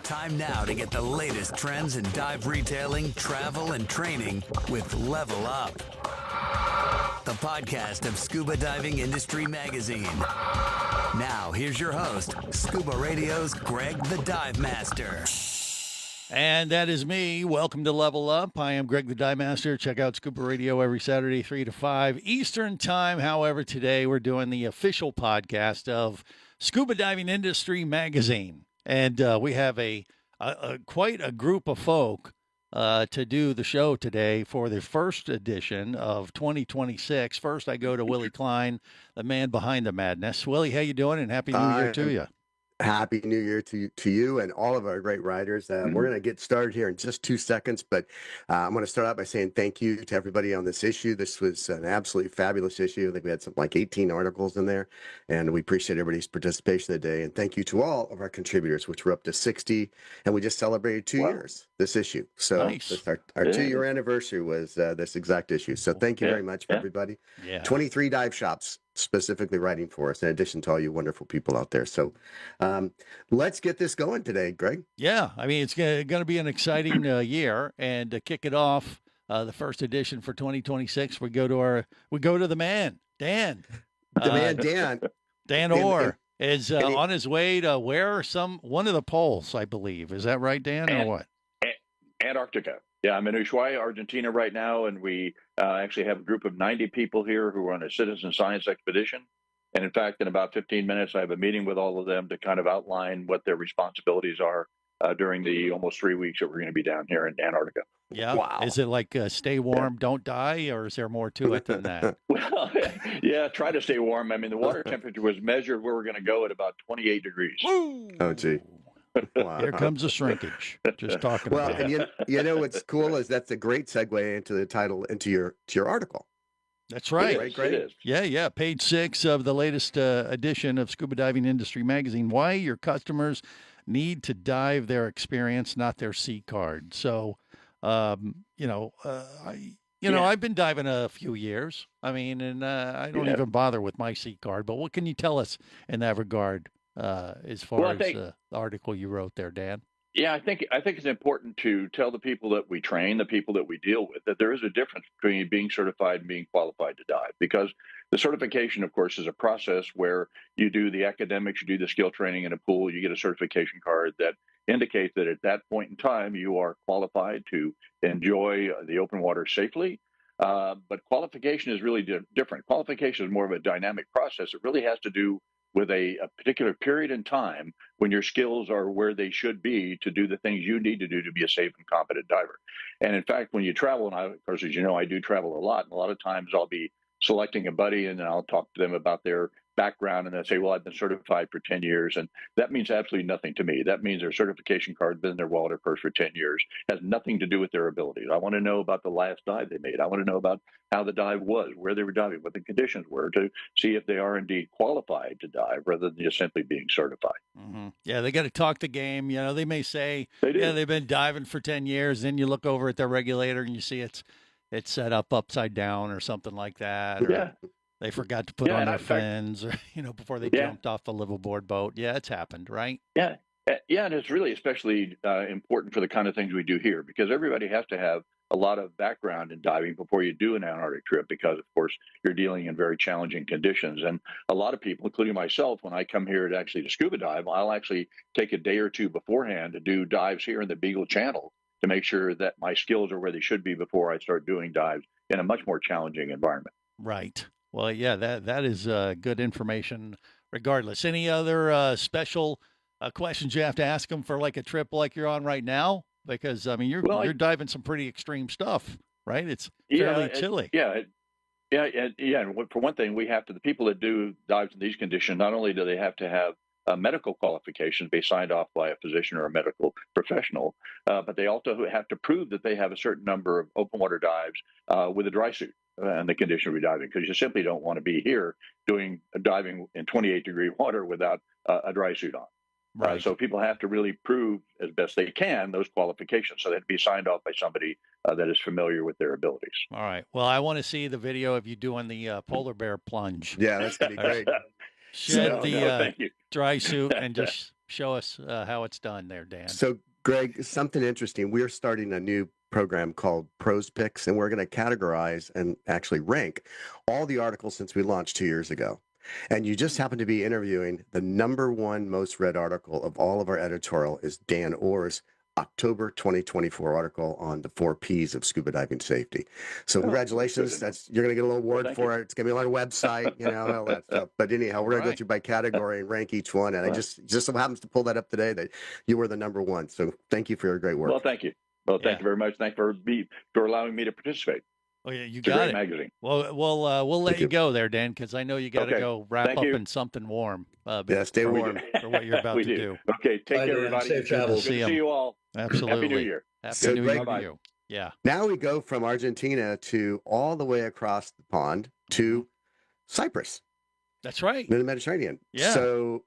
Time now to get the latest trends in dive retailing, travel, and training with Level Up, the podcast of Scuba Diving Industry Magazine. Now, here's your host, Scuba Radio's Greg the Dive Master. And that is me. Welcome to Level Up. I am Greg the Dive Master. Check out Scuba Radio every Saturday, 3 to 5 Eastern Time. However, today we're doing the official podcast of Scuba Diving Industry Magazine. And we have quite a group of folk to do the show today for the first edition of 2026. First, I go to Willie Klein, the man behind the madness. Willie, how you doing? And Happy New Year to you. Happy New Year to you and all of our great riders. We're going to get started here in just 2 seconds, but I'm going to start out by saying thank you to everybody on this issue. This was an absolutely fabulous issue. I think we had something like 18 articles in there, and we appreciate everybody's participation today. And thank you to all of our contributors, which were up to 60, and we just celebrated 2 years this issue. So nice. our 2-year anniversary was this exact issue. So thank you very much for everybody. 23 dive shops specifically writing for us, in addition to all you wonderful people out there. So let's get this going today, Greg. Yeah, I mean, it's going to be an exciting year, and to kick it off, the first edition for 2026, we go to the man, Dan. Dan. Danorr is on his way to one of the poles, I believe. Is that right, Dan, or what? Antarctica. Yeah, I'm in Ushuaia, Argentina right now, and we actually have a group of 90 people here who are on a citizen science expedition. And in fact, in about 15 minutes, I have a meeting with all of them to kind of outline what their responsibilities are during the almost 3 weeks that we're going to be down here in Antarctica. Yeah. Wow. Is it like stay warm, don't die, or is there more to it than that? Well, yeah, try to stay warm. I mean, the water temperature was measured where we're going to go at about 28 degrees. Woo! Oh, gee. Wow. Here comes the shrinkage. Just talking about and it. you know what's cool is that's a great segue into the title, into your article. That's right. It is. Yeah. Page 6 of the latest edition of Scuba Diving Industry Magazine. Why your customers need to dive their experience, not their C card. So, I've been diving a few years. I mean, and I don't even bother with my C card. But what can you tell us in that regard? As far as the article you wrote there, Dan? Yeah, I think it's important to tell the people that we train, the people that we deal with, that there is a difference between being certified and being qualified to dive. Because the certification, of course, is a process where you do the academics, you do the skill training in a pool, you get a certification card that indicates that at that point in time you are qualified to enjoy the open water safely. But qualification is really different. Qualification is more of a dynamic process. It really has to do with a particular period in time when your skills are where they should be to do the things you need to do to be a safe and competent diver. And in fact, when you travel, and of course, as you know, I do travel a lot, and a lot of times I'll be selecting a buddy and then I'll talk to them about their background, and they'll say, well, I've been certified for 10 years. And that means absolutely nothing to me. That means their certification card's been in their wallet or purse for 10 years. It has nothing to do with their abilities. I want to know about the last dive they made. I want to know about how the dive was, where they were diving, what the conditions were, to see if they are indeed qualified to dive rather than just simply being certified. Mm-hmm. Yeah, they got to talk the game. You know, they may say, they've been diving for 10 years. Then you look over at their regulator and you see it's set up upside down or something like that. Or they forgot to put on their fins, or, before they jumped off the liveaboard boat. Yeah, it's happened, right? Yeah, and it's really especially important for the kind of things we do here, because everybody has to have a lot of background in diving before you do an Antarctic trip, because, of course, you're dealing in very challenging conditions. And a lot of people, including myself, when I come here to scuba dive, I'll actually take a day or two beforehand to do dives here in the Beagle Channel to make sure that my skills are where they should be before I start doing dives in a much more challenging environment. Right. Well, yeah, that is good information regardless. Any other special questions you have to ask them for like a trip like you're on right now? Because, I mean, you're diving some pretty extreme stuff, right? It's fairly chilly. Yeah. And for one thing, the people that do dives in these conditions, not only do they have to have medical qualifications be signed off by a physician or a medical professional, but they also have to prove that they have a certain number of open water dives with a dry suit and the condition of diving, because you simply don't want to be here doing diving in 28-degree water without a dry suit on. Right. So people have to really prove as best they can those qualifications. So they have to be signed off by somebody that is familiar with their abilities. All right. Well, I want to see the video of you doing the polar bear plunge. Yeah, that's going to be great. Shed the dry suit and just Show us how it's done there, Dan. So, Greg, something interesting. We're starting a new program called Pros Picks, and we're going to categorize and actually rank all the articles since we launched 2 years ago. And you just happen to be interviewing the #1 most read article of all of our editorial is danorr's October 2024 article on the 4 Ps of scuba diving safety. So congratulations. You're going to get a little award for it. It's going to be on our website, all that stuff. But anyhow, we're going to go through by category and rank each one. And I just so happens to pull that up today that you were the #1. So thank you for your great work. Well, thank you. Well, thank you very much. Thank you for allowing me to participate. Oh yeah, you It's got a great it. magazine. Well, we'll let you go there, Dan, because I know you got to go wrap up in something warm. Yeah, stay warm for what you're about to do. Okay, take care, everybody. Safe travels. Good to see you all. Absolutely. Happy New Year. Happy New Year Greg, to you. Yeah. Now we go from Argentina to all the way across the pond to Cyprus. That's right. In the Mediterranean. Yeah. So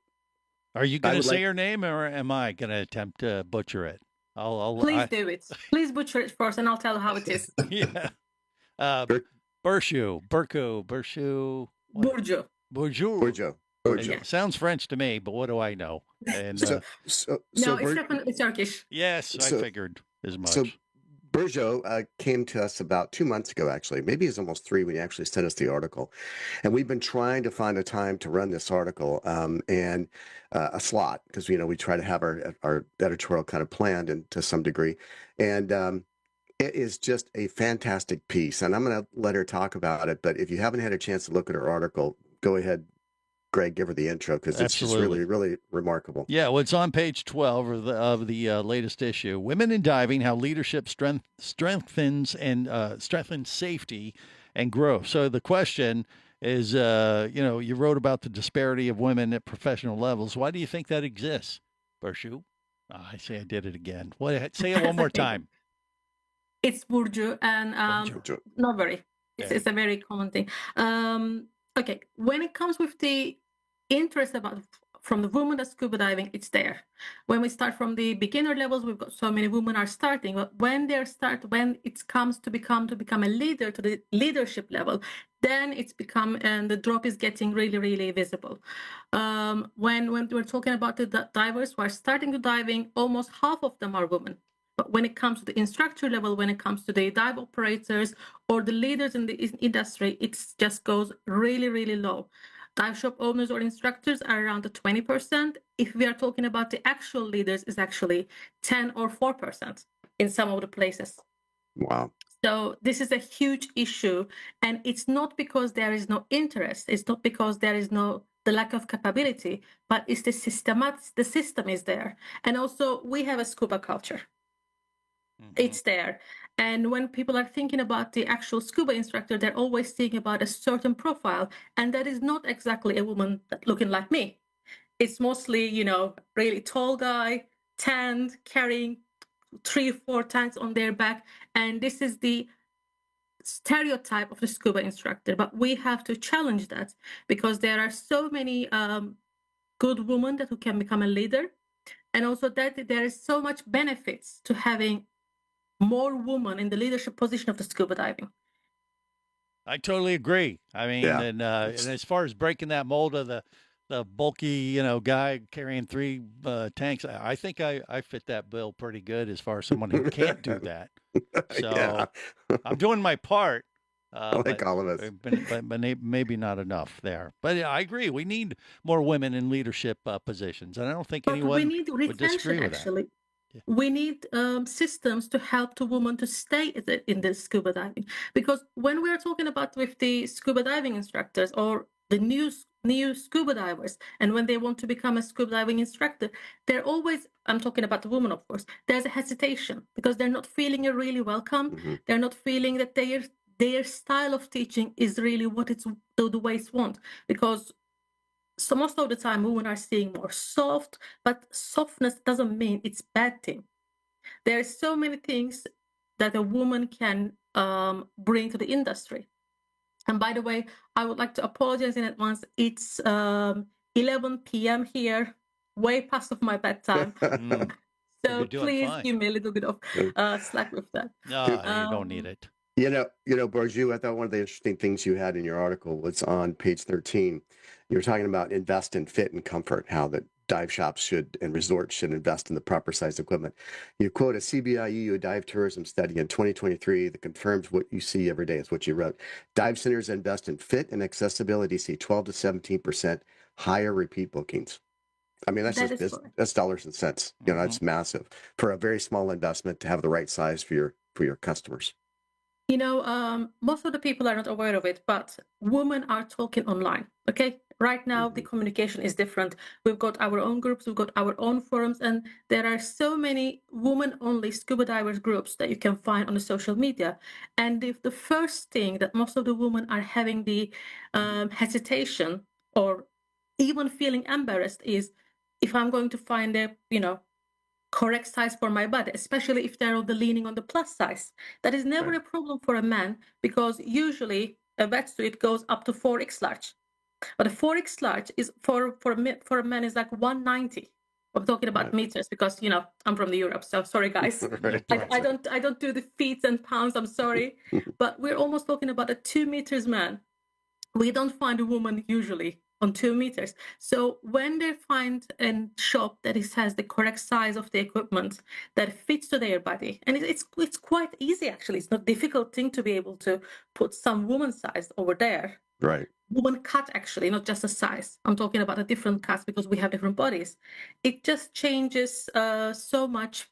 are you going to say her name, or am I going to attempt to butcher it? Please do it. Please butcher it first, and I'll tell you how it is. Yeah. Burcu. Burcu. Sounds French to me, but what do I know? And no, it's definitely Turkish. Yes, I figured as much. So Burcu came to us about 2 months ago, actually. Maybe it's almost 3 when he actually sent us the article. And we've been trying to find a time to run this article and a slot, because, we try to have our editorial kind of planned and to some degree. And it is just a fantastic piece. And I'm going to let her talk about it. But if you haven't had a chance to look at her article, go ahead, Greg, give her the intro, because it's just really, really remarkable. Yeah, well, it's on page 12 of the latest issue. Women in Diving, How Leadership Strengthens Safety and Growth. So the question is, you wrote about the disparity of women at professional levels. Why do you think that exists, Burcu? I say I did it again. Say it one more time. It's Burcu, and not very. It's a very common thing. Okay, when it comes with the interest from the women at scuba diving, it's there. When we start from the beginner levels, we've got so many women are starting. But when it comes to become a leader, to the leadership level, then it's become, and the drop is getting really, really visible. When we're talking about the divers who are starting to diving, almost half of them are women. But when it comes to the instructor level, when it comes to the dive operators or the leaders in the industry, it just goes really, really low. Dive shop owners or instructors are around the 20%. If we are talking about the actual leaders, it's actually 10 or 4% in some of the places. Wow. So this is a huge issue. And it's not because there is no interest. It's not because there is the lack of capability, but it's the system is there. And also we have a scuba culture. Mm-hmm. It's there. And when people are thinking about the actual scuba instructor, they're always thinking about a certain profile. And that is not exactly a woman looking like me. It's mostly, really tall guy, tanned, carrying 3 or 4 tanks on their back. And this is the stereotype of the scuba instructor. But we have to challenge that, because there are so many good women who can become a leader. And also that there is so much benefits to having more women in the leadership position of the scuba diving. I totally agree. I mean, and as far as breaking that mold of the bulky, guy carrying 3 tanks, I think I fit that bill pretty good as far as someone who can't do that. So I'm doing my part. Like all of us. But maybe not enough there. But I agree. We need more women in leadership positions. And I don't think anyone would disagree with that. We need systems to help the women to stay in the scuba diving. Because when we're talking about with the scuba diving instructors or the new scuba divers, and when they want to become a scuba diving instructor, they're always, I'm talking about the women, of course, there's a hesitation because they're not feeling really welcome. Mm-hmm. They're not feeling that their style of teaching is really what it's the way it's want. Because so most of the time, women are seeing more soft, but softness doesn't mean it's bad thing. There are so many things that a woman can bring to the industry. And by the way, I would like to apologize in advance. It's 11 p.m. here, way past of my bedtime. So please give me a little bit of slack with that. No, you don't need it. Burcu, I thought one of the interesting things you had in your article was on page 13. You were talking about invest in fit and comfort, how that dive shops should and resorts should invest in the proper size equipment. You quote a CBIU, a dive tourism study in 2023 that confirms what you see every day is what you wrote. Dive centers invest in fit and accessibility, see 12 to 17% higher repeat bookings. I mean, that's That just is correct. that's dollars and cents. You know, that's massive for a very small investment to have the right size for your customers. You know, most of the people are not aware of it, but women are talking online. Okay, right now the communication is different. We've got our own groups, we've got our own forums, and there are so many women-only scuba divers groups that you can find on the social media. And if the first thing that most of the women are having the hesitation or even feeling embarrassed is if I'm going to find a, correct size for my body, especially if they're on the leaning on the plus size. That is never a problem for a man because usually a wetsuit goes up to 4X large. But a 4X large is for a man is like 190. I'm talking about meters because I'm from the Europe, so sorry guys. I don't do the feet and pounds. I'm sorry, but we're almost talking about a 2 meters man. We don't find a woman usually on 2 meters. So when they find a shop that has the correct size of the equipment that fits to their body, and it's quite easy actually. It's not difficult thing to be able to put some woman size over there. Right. Woman cut actually, not just a size. I'm talking about a different cuts because we have different bodies. It just changes so much.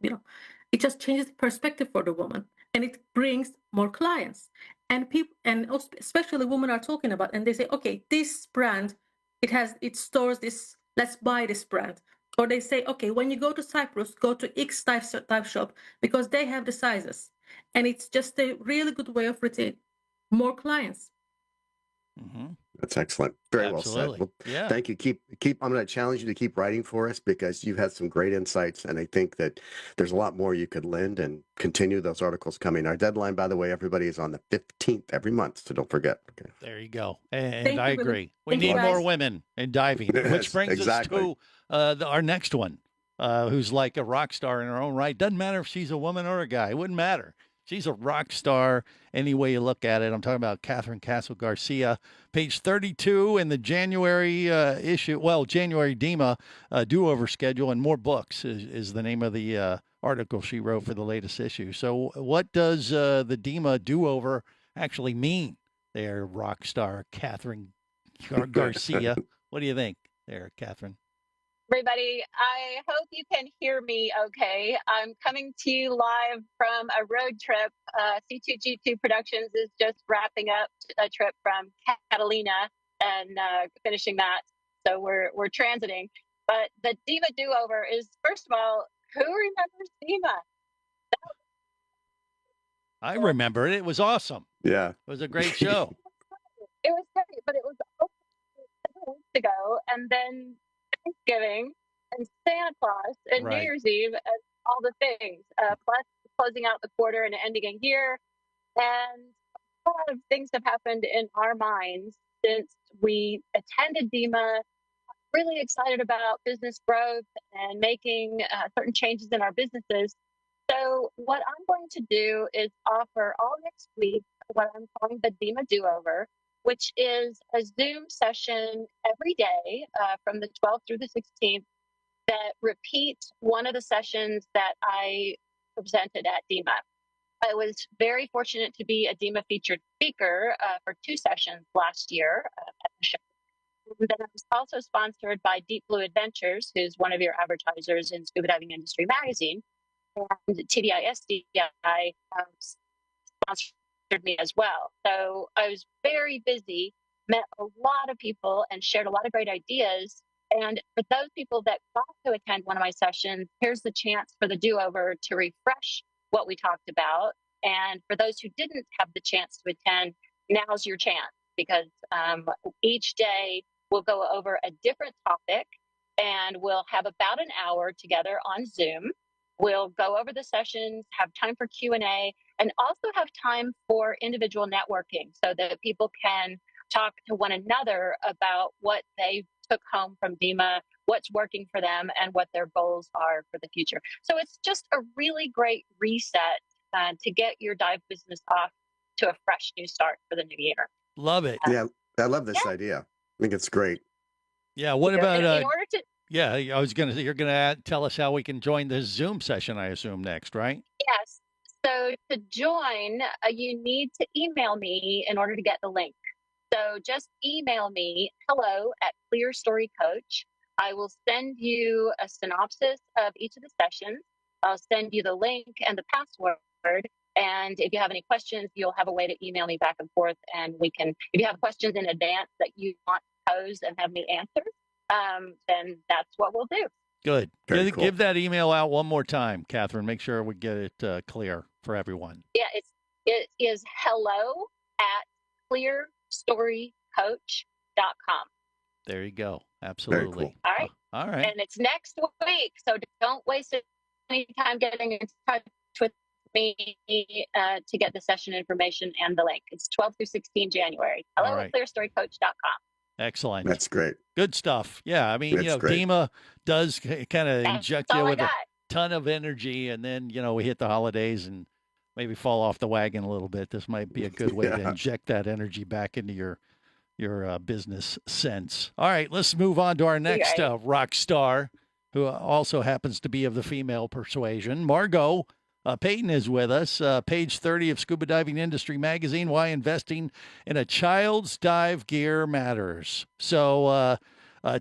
It just changes the perspective for the woman, and it brings more clients. And people, and especially women, are talking about, and they say, okay, this brand, it stores this. Let's buy this brand. Or they say, okay, when you go to Cyprus, go to X dive shop because they have the sizes, and it's just a really good way of retaining more clients. That's excellent. Very Absolutely. well said. Well, thank you. I'm going to challenge you to keep writing for us because you've had some great insights, and I think that there's a lot more you could lend and continue those articles coming. Our deadline, by the way, everybody, is on the 15th every month, so don't forget. Okay. There you go. And I you, agree. We Thank you, need guys. more women in diving, which brings us to our next one, who's like a rock star in her own right. Doesn't matter if she's a woman or a guy. It wouldn't matter. She's a rock star any way you look at it. I'm talking about Catherine Castle-Garcia, page 32 in the January issue. Well, January DEMA do-over schedule and more books is the name of the article she wrote for the latest issue. So what does the DEMA do-over actually mean there, rock star Catherine Garcia? What do you think there, Catherine? Everybody, I hope you can hear me okay. I'm coming to you live from a road trip. C2G2 Productions is just wrapping up a trip from Catalina and finishing that. So we're transiting. But the DEMA do-over is, first of all, who remembers DEMA? I remember it. It was awesome. Yeah. It was a great show. It was great, but it was several weeks ago. And then Thanksgiving and Santa Claus and New Year's Eve and all the things, plus closing out the quarter and ending a year. And a lot of things have happened in our minds since we attended DEMA, really excited about business growth and making certain changes in our businesses. So what I'm going to do is offer all next week what I'm calling the DEMA do-over, which is a Zoom session every day from the 12th through the 16th that repeat one of the sessions that I presented at DEMA. I was very fortunate to be a DEMA featured speaker for 2 sessions last year at the show. And then I was also sponsored by Deep Blue Adventures, who's one of your advertisers in Scuba Diving Industry Magazine, and TDI-SDI sponsored me as well. So I was very busy, met a lot of people, and shared a lot of great ideas. And for those people that got to attend one of my sessions, here's the chance for the do-over to refresh what we talked about. And for those who didn't have the chance to attend, now's your chance, because each day we'll go over a different topic, and we'll have about an hour together on Zoom. We'll go over the sessions, have time for Q&A, and also have time for individual networking so that people can talk to one another about what they took home from DEMA, what's working for them, and what their goals are for the future. So it's just a really great reset to get your dive business off to a fresh new start for the new year. Love it. Yeah, I love this idea. I think it's great. Yeah. What about? In order to Yeah, I was gonna. You're gonna tell us how we can join this Zoom session, I assume, next, right? Yes. So to join, you need to email me in order to get the link. So just email me hello at Clear Story Coach. I will send you a synopsis of each of the sessions. I'll send you the link and the password. And if you have any questions, you'll have a way to email me back and forth. And we can, if you have questions in advance that you want to pose and have me answer, then that's what we'll do. Good. Very cool. Give that email out one more time, Catherine. Make sure we get it clear for everyone. Yeah, it is hello at clearstorycoach.com. There you go. Absolutely. Cool. All right. All right. And it's next week, so don't waste any time getting in touch with me to get the session information and the link. It's 12 through 16 January. Hello at clearstorycoach.com. Excellent. That's great. Good stuff. Yeah, I mean, That's great. DEMA does kind of inject you all I with a got. ton of energy, and then we hit the holidays and maybe fall off the wagon a little bit. This might be a good way to Yeah. inject that energy back into your business sense. All right, let's move on to our next rock star, who also happens to be of the female persuasion. Margot Payton is with us. Page 30 of Scuba Diving Industry Magazine, Why Investing in a Child's Dive Gear Matters. So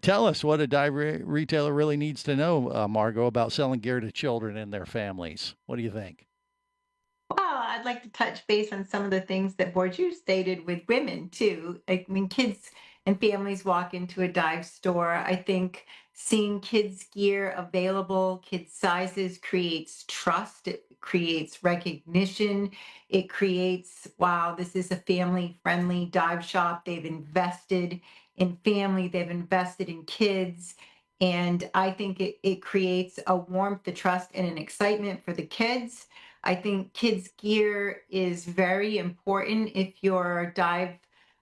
tell us what a dive retailer really needs to know, Margot, about selling gear to children and their families. What do you think? Well, I'd like to touch base on some of the things that Borju stated with women too. I mean, kids and families walk into a dive store. I think seeing kids' gear available, kids' sizes creates trust. It creates recognition. It creates, wow, this is a family-friendly dive shop. They've invested in family. They've invested in kids. And I think it creates a warmth, a trust, and an excitement for the kids. I think kids' gear is very important if your dive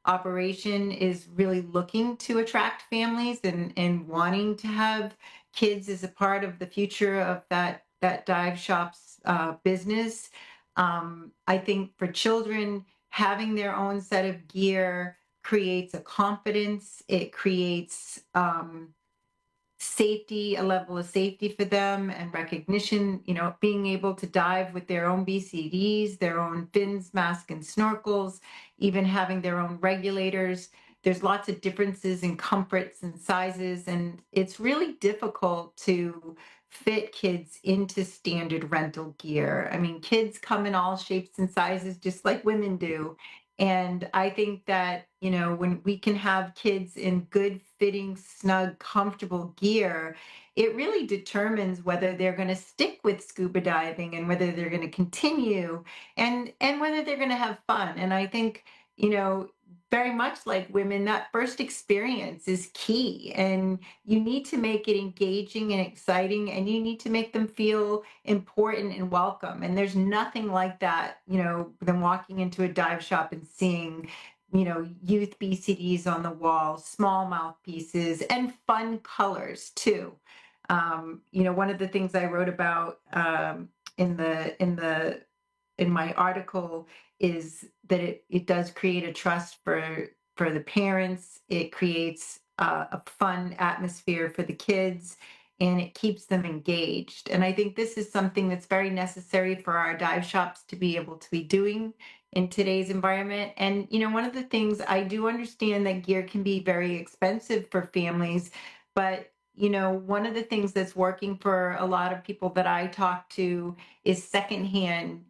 operation is really looking to attract families and wanting to have kids as a part of the future of that dive shop's business. I think for children, having their own set of gear creates a confidence. It creates safety, a level of safety for them and recognition, being able to dive with their own BCDs, their own fins, masks, and snorkels, even having their own regulators. There's lots of differences in comforts and sizes, and it's really difficult to fit kids into standard rental gear. I mean, kids come in all shapes and sizes, just like women do. And I think that, when we can have kids in good fitting, snug, comfortable gear, it really determines whether they're going to stick with scuba diving and whether they're going to continue and whether they're going to have fun. And I think, very much like women, that first experience is key, and you need to make it engaging and exciting, and you need to make them feel important and welcome. And there's nothing like that, than walking into a dive shop and seeing, youth BCDs on the wall, small mouthpieces, and fun colors too. One of the things I wrote about in my article is that it does create a trust for the parents. It creates a fun atmosphere for the kids, and it keeps them engaged. And I think this is something that's very necessary for our dive shops to be able to be doing in today's environment. And, one of the things, I do understand that gear can be very expensive for families, but one of the things that's working for a lot of people that I talk to is secondhand,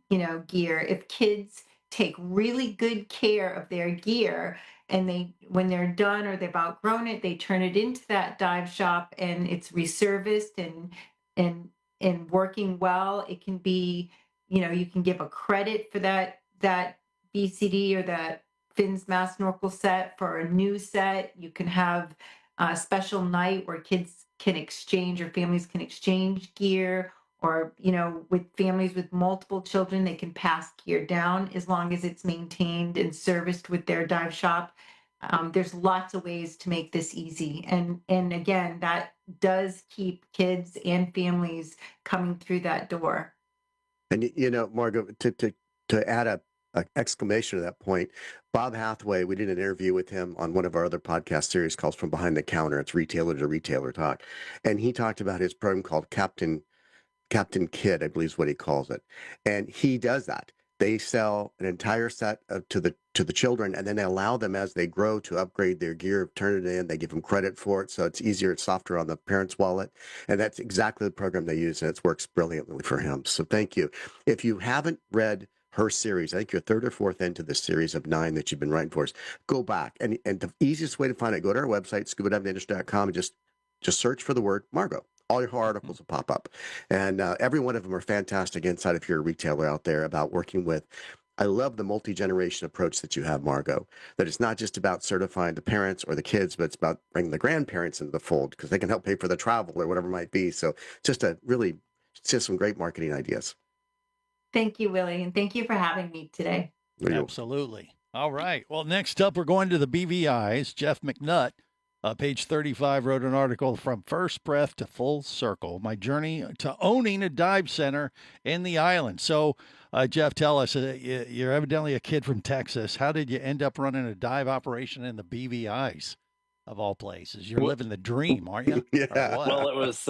gear. If kids take really good care of their gear and when they're done or they've outgrown it, they turn it into that dive shop and it's reserviced and working well. It can be, you can give a credit for that BCD or that fins, mask, snorkel set for a new set. You can have a special night where kids can exchange or families can exchange gear, or, with families with multiple children, they can pass gear down as long as it's maintained and serviced with their dive shop. There's lots of ways to make this easy. And again, that does keep kids and families coming through that door. And Margot, to add exclamation at that point. Bob Hathaway, we did an interview with him on one of our other podcast series called From Behind the Counter. It's retailer to retailer talk. And he talked about his program called Captain Kid, I believe is what he calls it. And he does that. They sell an entire set to the children, and then they allow them as they grow to upgrade their gear, turn it in. They give them credit for it, so it's easier, it's softer on the parent's wallet, and that's exactly the program they use, and it works brilliantly for him. So thank you. If you haven't read her series, I think you're third or fourth into the series of 9 that you've been writing for us, go back, and the easiest way to find it, go to our website, scubadivinindustry.com, and just search for the word Margot. All your articles will pop up. And every one of them are fantastic insight if you're a retailer out there about working with. I love the multi-generation approach that you have, Margot, that it's not just about certifying the parents or the kids, but it's about bringing the grandparents into the fold because they can help pay for the travel or whatever it might be. So just some great marketing ideas. Thank you, Willie. And thank you for having me today. Absolutely. All right. Well, next up, we're going to the BVIs. Jeff McNutt, page 35, wrote an article, From First Breath to Full Circle, My Journey to Owning a Dive Center in the Island. So, Jeff, tell us, you're evidently a kid from Texas. How did you end up running a dive operation in the BVIs, of all places? You're living the dream, aren't you? Yeah. Well, it was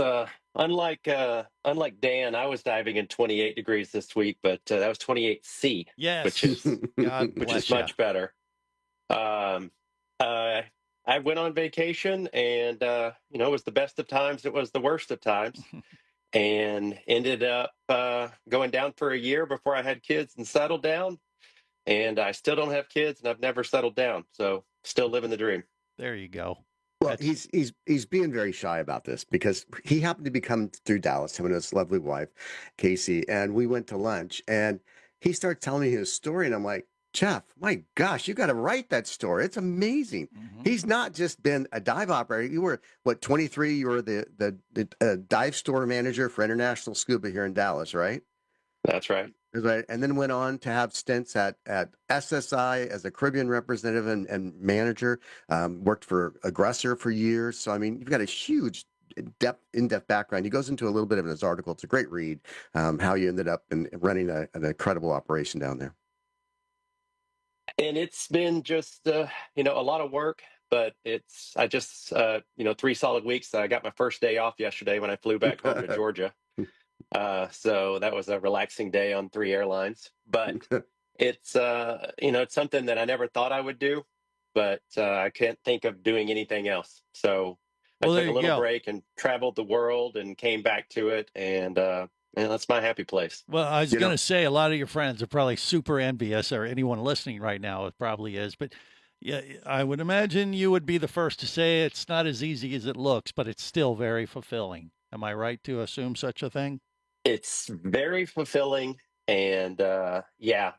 unlike Dan. I was diving in 28 degrees this week, but that was 28C, Yes. which is God which bless is much ya. better. I went on vacation, and it was the best of times. It was the worst of times, and ended up going down for a year before I had kids and settled down. And I still don't have kids, and I've never settled down. So still living the dream. There you go. Well, he's being very shy about this because he happened to be coming through Dallas, him and his lovely wife, Casey, and we went to lunch, and he started telling me his story, and I'm like, Jeff, my gosh, you got to write that story. It's amazing. Mm-hmm. He's not just been a dive operator. You were, 23? You were the dive store manager for International Scuba here in Dallas, right? That's right. Right. And then went on to have stints at SSI as a Caribbean representative and manager, worked for Aggressor for years. So, I mean, you've got a huge in-depth background. He goes into a little bit of his article. It's a great read, how you ended up running an incredible operation down there. And it's been just, a lot of work, but I just 3 solid weeks. I got my first day off yesterday when I flew back home to Georgia. So that was a relaxing day on 3 airlines, but it's, it's something that I never thought I would do, but I can't think of doing anything else. So I took a little break and traveled the world and came back to it. And that's my happy place. Well, I was going to say a lot of your friends are probably super envious, or anyone listening right now, it probably is. But yeah, I would imagine you would be the first to say it's not as easy as it looks, but it's still very fulfilling. Am I right to assume such a thing? It's very fulfilling. And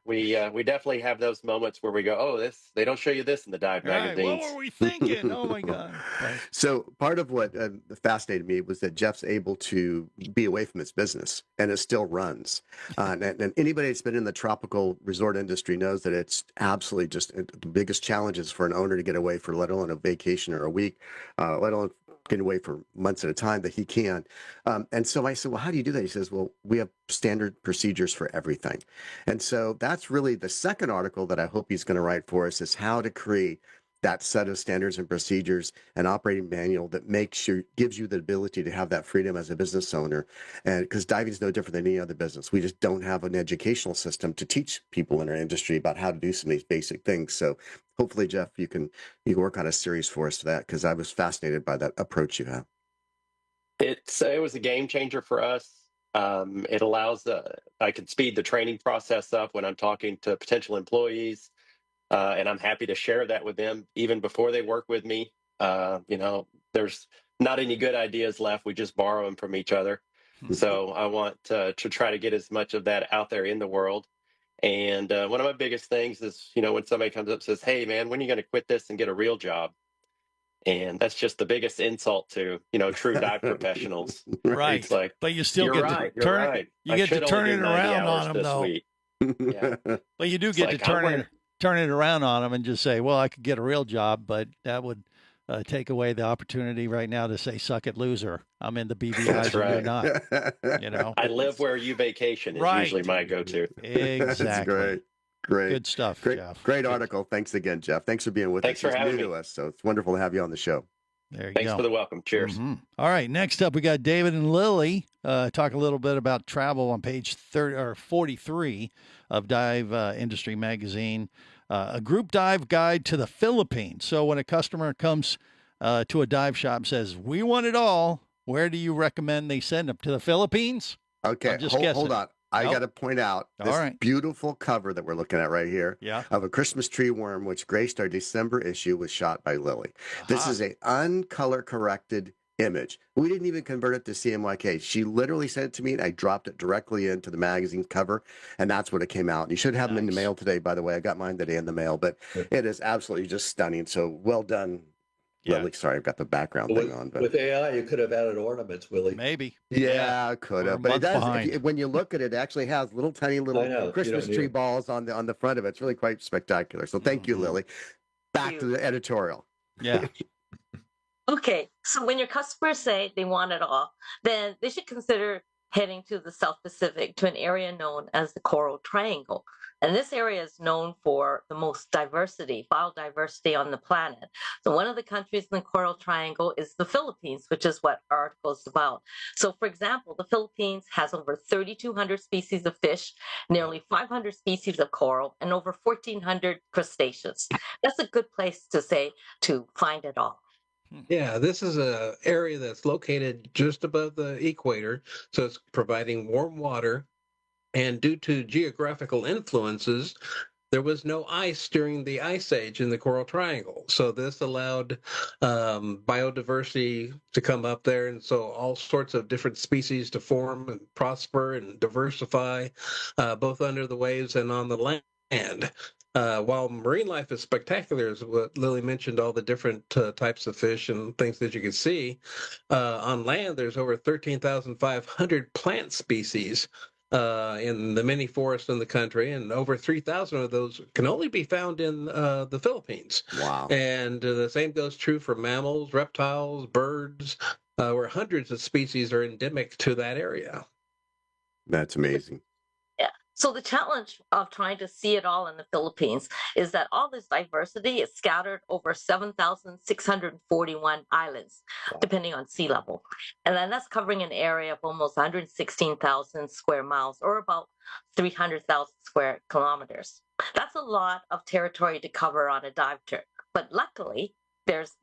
we definitely have those moments where we go, oh, they don't show you this in the dive magazines. What were we thinking? Oh my God. Right. So part of what fascinated me was that Jeff's able to be away from his business and it still runs. And anybody that's been in the tropical resort industry knows that it's absolutely just the biggest challenges for an owner to get away for, let alone a vacation or a week, let alone getting away for months at a time, that he can. And so I said, well, how do you do that? He says, well, we have standard procedures for everything. And so that's really the second article that I hope he's going to write for us, is how to create that set of standards and procedures and operating manual that gives you the ability to have that freedom as a business owner. And because diving is no different than any other business, we just don't have an educational system to teach people in our industry about how to do some of these basic things. So hopefully, Jeff, you can work on a series for us for that, because I was fascinated by that approach you have. It was a game changer for us. It allows I can speed the training process up when I'm talking to potential employees. And I'm happy to share that with them even before they work with me. There's not any good ideas left. We just borrow them from each other. So I want to try to get as much of that out there in the world. And one of my biggest things is, when somebody comes up and says, hey, man, when are you going to quit this and get a real job? And that's just the biggest insult to, true dive professionals. Right. It's like, but you still you're get right, to turn right. You get to turn it around on them, though. Yeah. But you do get to turn it around on them and just say, well, I could get a real job, but that would take away the opportunity right now to say, suck it, loser. I'm in the BVIs That's right. and you're not. I live where you vacation is usually my go-to. Exactly. That's great. Great. Good stuff, Jeff. Great article. Thanks again, Jeff. Thanks for being with Thanks us. for He's having new me. to us, so it's wonderful to have you on the show. There you Thanks go. for the welcome. Cheers. Mhm. All right. Next up, we got David and Lily. Talk a little bit about travel on page 30 or 43 of Dive Industry Magazine. A group dive guide to the Philippines. So when a customer comes to a dive shop and says, "We want it all," where do you recommend they send them? To the Philippines? Okay, I'm just guessing. hold on. I Nope. got to point out All this right. beautiful cover that we're looking at right here Yeah. of a Christmas tree worm, which graced our December issue, was shot by Lily. This is a uncolor corrected image. We didn't even convert it to CMYK. She literally sent it to me, and I dropped it directly into the magazine cover, and that's what it came out. And you should have them in the mail today, by the way. I got mine today in the mail, but it is absolutely just stunning. So well done. Yeah. Lily, sorry, I've got the background thing on. But with AI, you could have added ornaments, Willie. Maybe. yeah, I could We're a have, but it month does. behind. When you look at it, it actually has little tiny I know, little you Christmas don't tree need- balls on the front of it. It's really quite spectacular. So thank you, Lily. Back to the editorial. Yeah. Okay, so when your customers say they want it all, then they should consider heading to the South Pacific to an area known as the Coral Triangle. And this area is known for the most biodiversity on the planet. So one of the countries in the Coral Triangle is the Philippines, which is what our article is about. So for example, the Philippines has over 3,200 species of fish, nearly 500 species of coral, and over 1,400 crustaceans. That's a good place to find it all. Yeah, this is an area that's located just above the equator, so it's providing warm water. And due to geographical influences, there was no ice during the Ice Age in the Coral Triangle. So this allowed biodiversity to come up there. And so all sorts of different species to form and prosper and diversify, both under the waves and on the land. While marine life is spectacular, as what Lily mentioned, all the different types of fish and things that you can see, on land, there's over 13,500 plant species in the many forests in the country, and over 3,000 of those can only be found in the Philippines. Wow. And the same goes true for mammals, reptiles, birds, where hundreds of species are endemic to that area. That's amazing. Yeah. So the challenge of trying to see it all in the Philippines is that all this diversity is scattered over 7,641 islands, depending on sea level. And then that's covering an area of almost 116,000 square miles, or about 300,000 square kilometers. That's a lot of territory to cover on a dive trip. But luckily,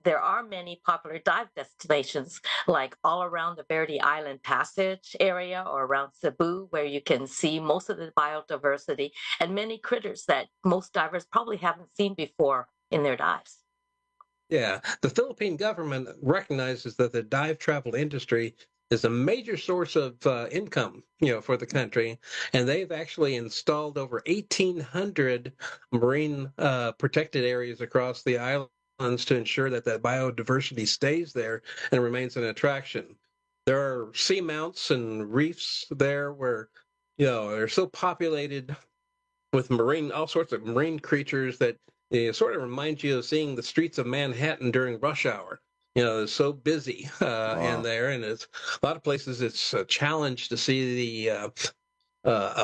there are many popular dive destinations, like all around the Verde Island Passage area or around Cebu, where you can see most of the biodiversity and many critters that most divers probably haven't seen before in their dives. Yeah, the Philippine government recognizes that the dive travel industry is a major source of income, for the country, and they've actually installed over 1,800 marine protected areas across the island to ensure that biodiversity stays there and remains an attraction. There are seamounts and reefs there where, they're so populated with all sorts of marine creatures that it sort of reminds you of seeing the streets of Manhattan during rush hour. It's so busy in there, and it's a lot of places. It's a challenge to see a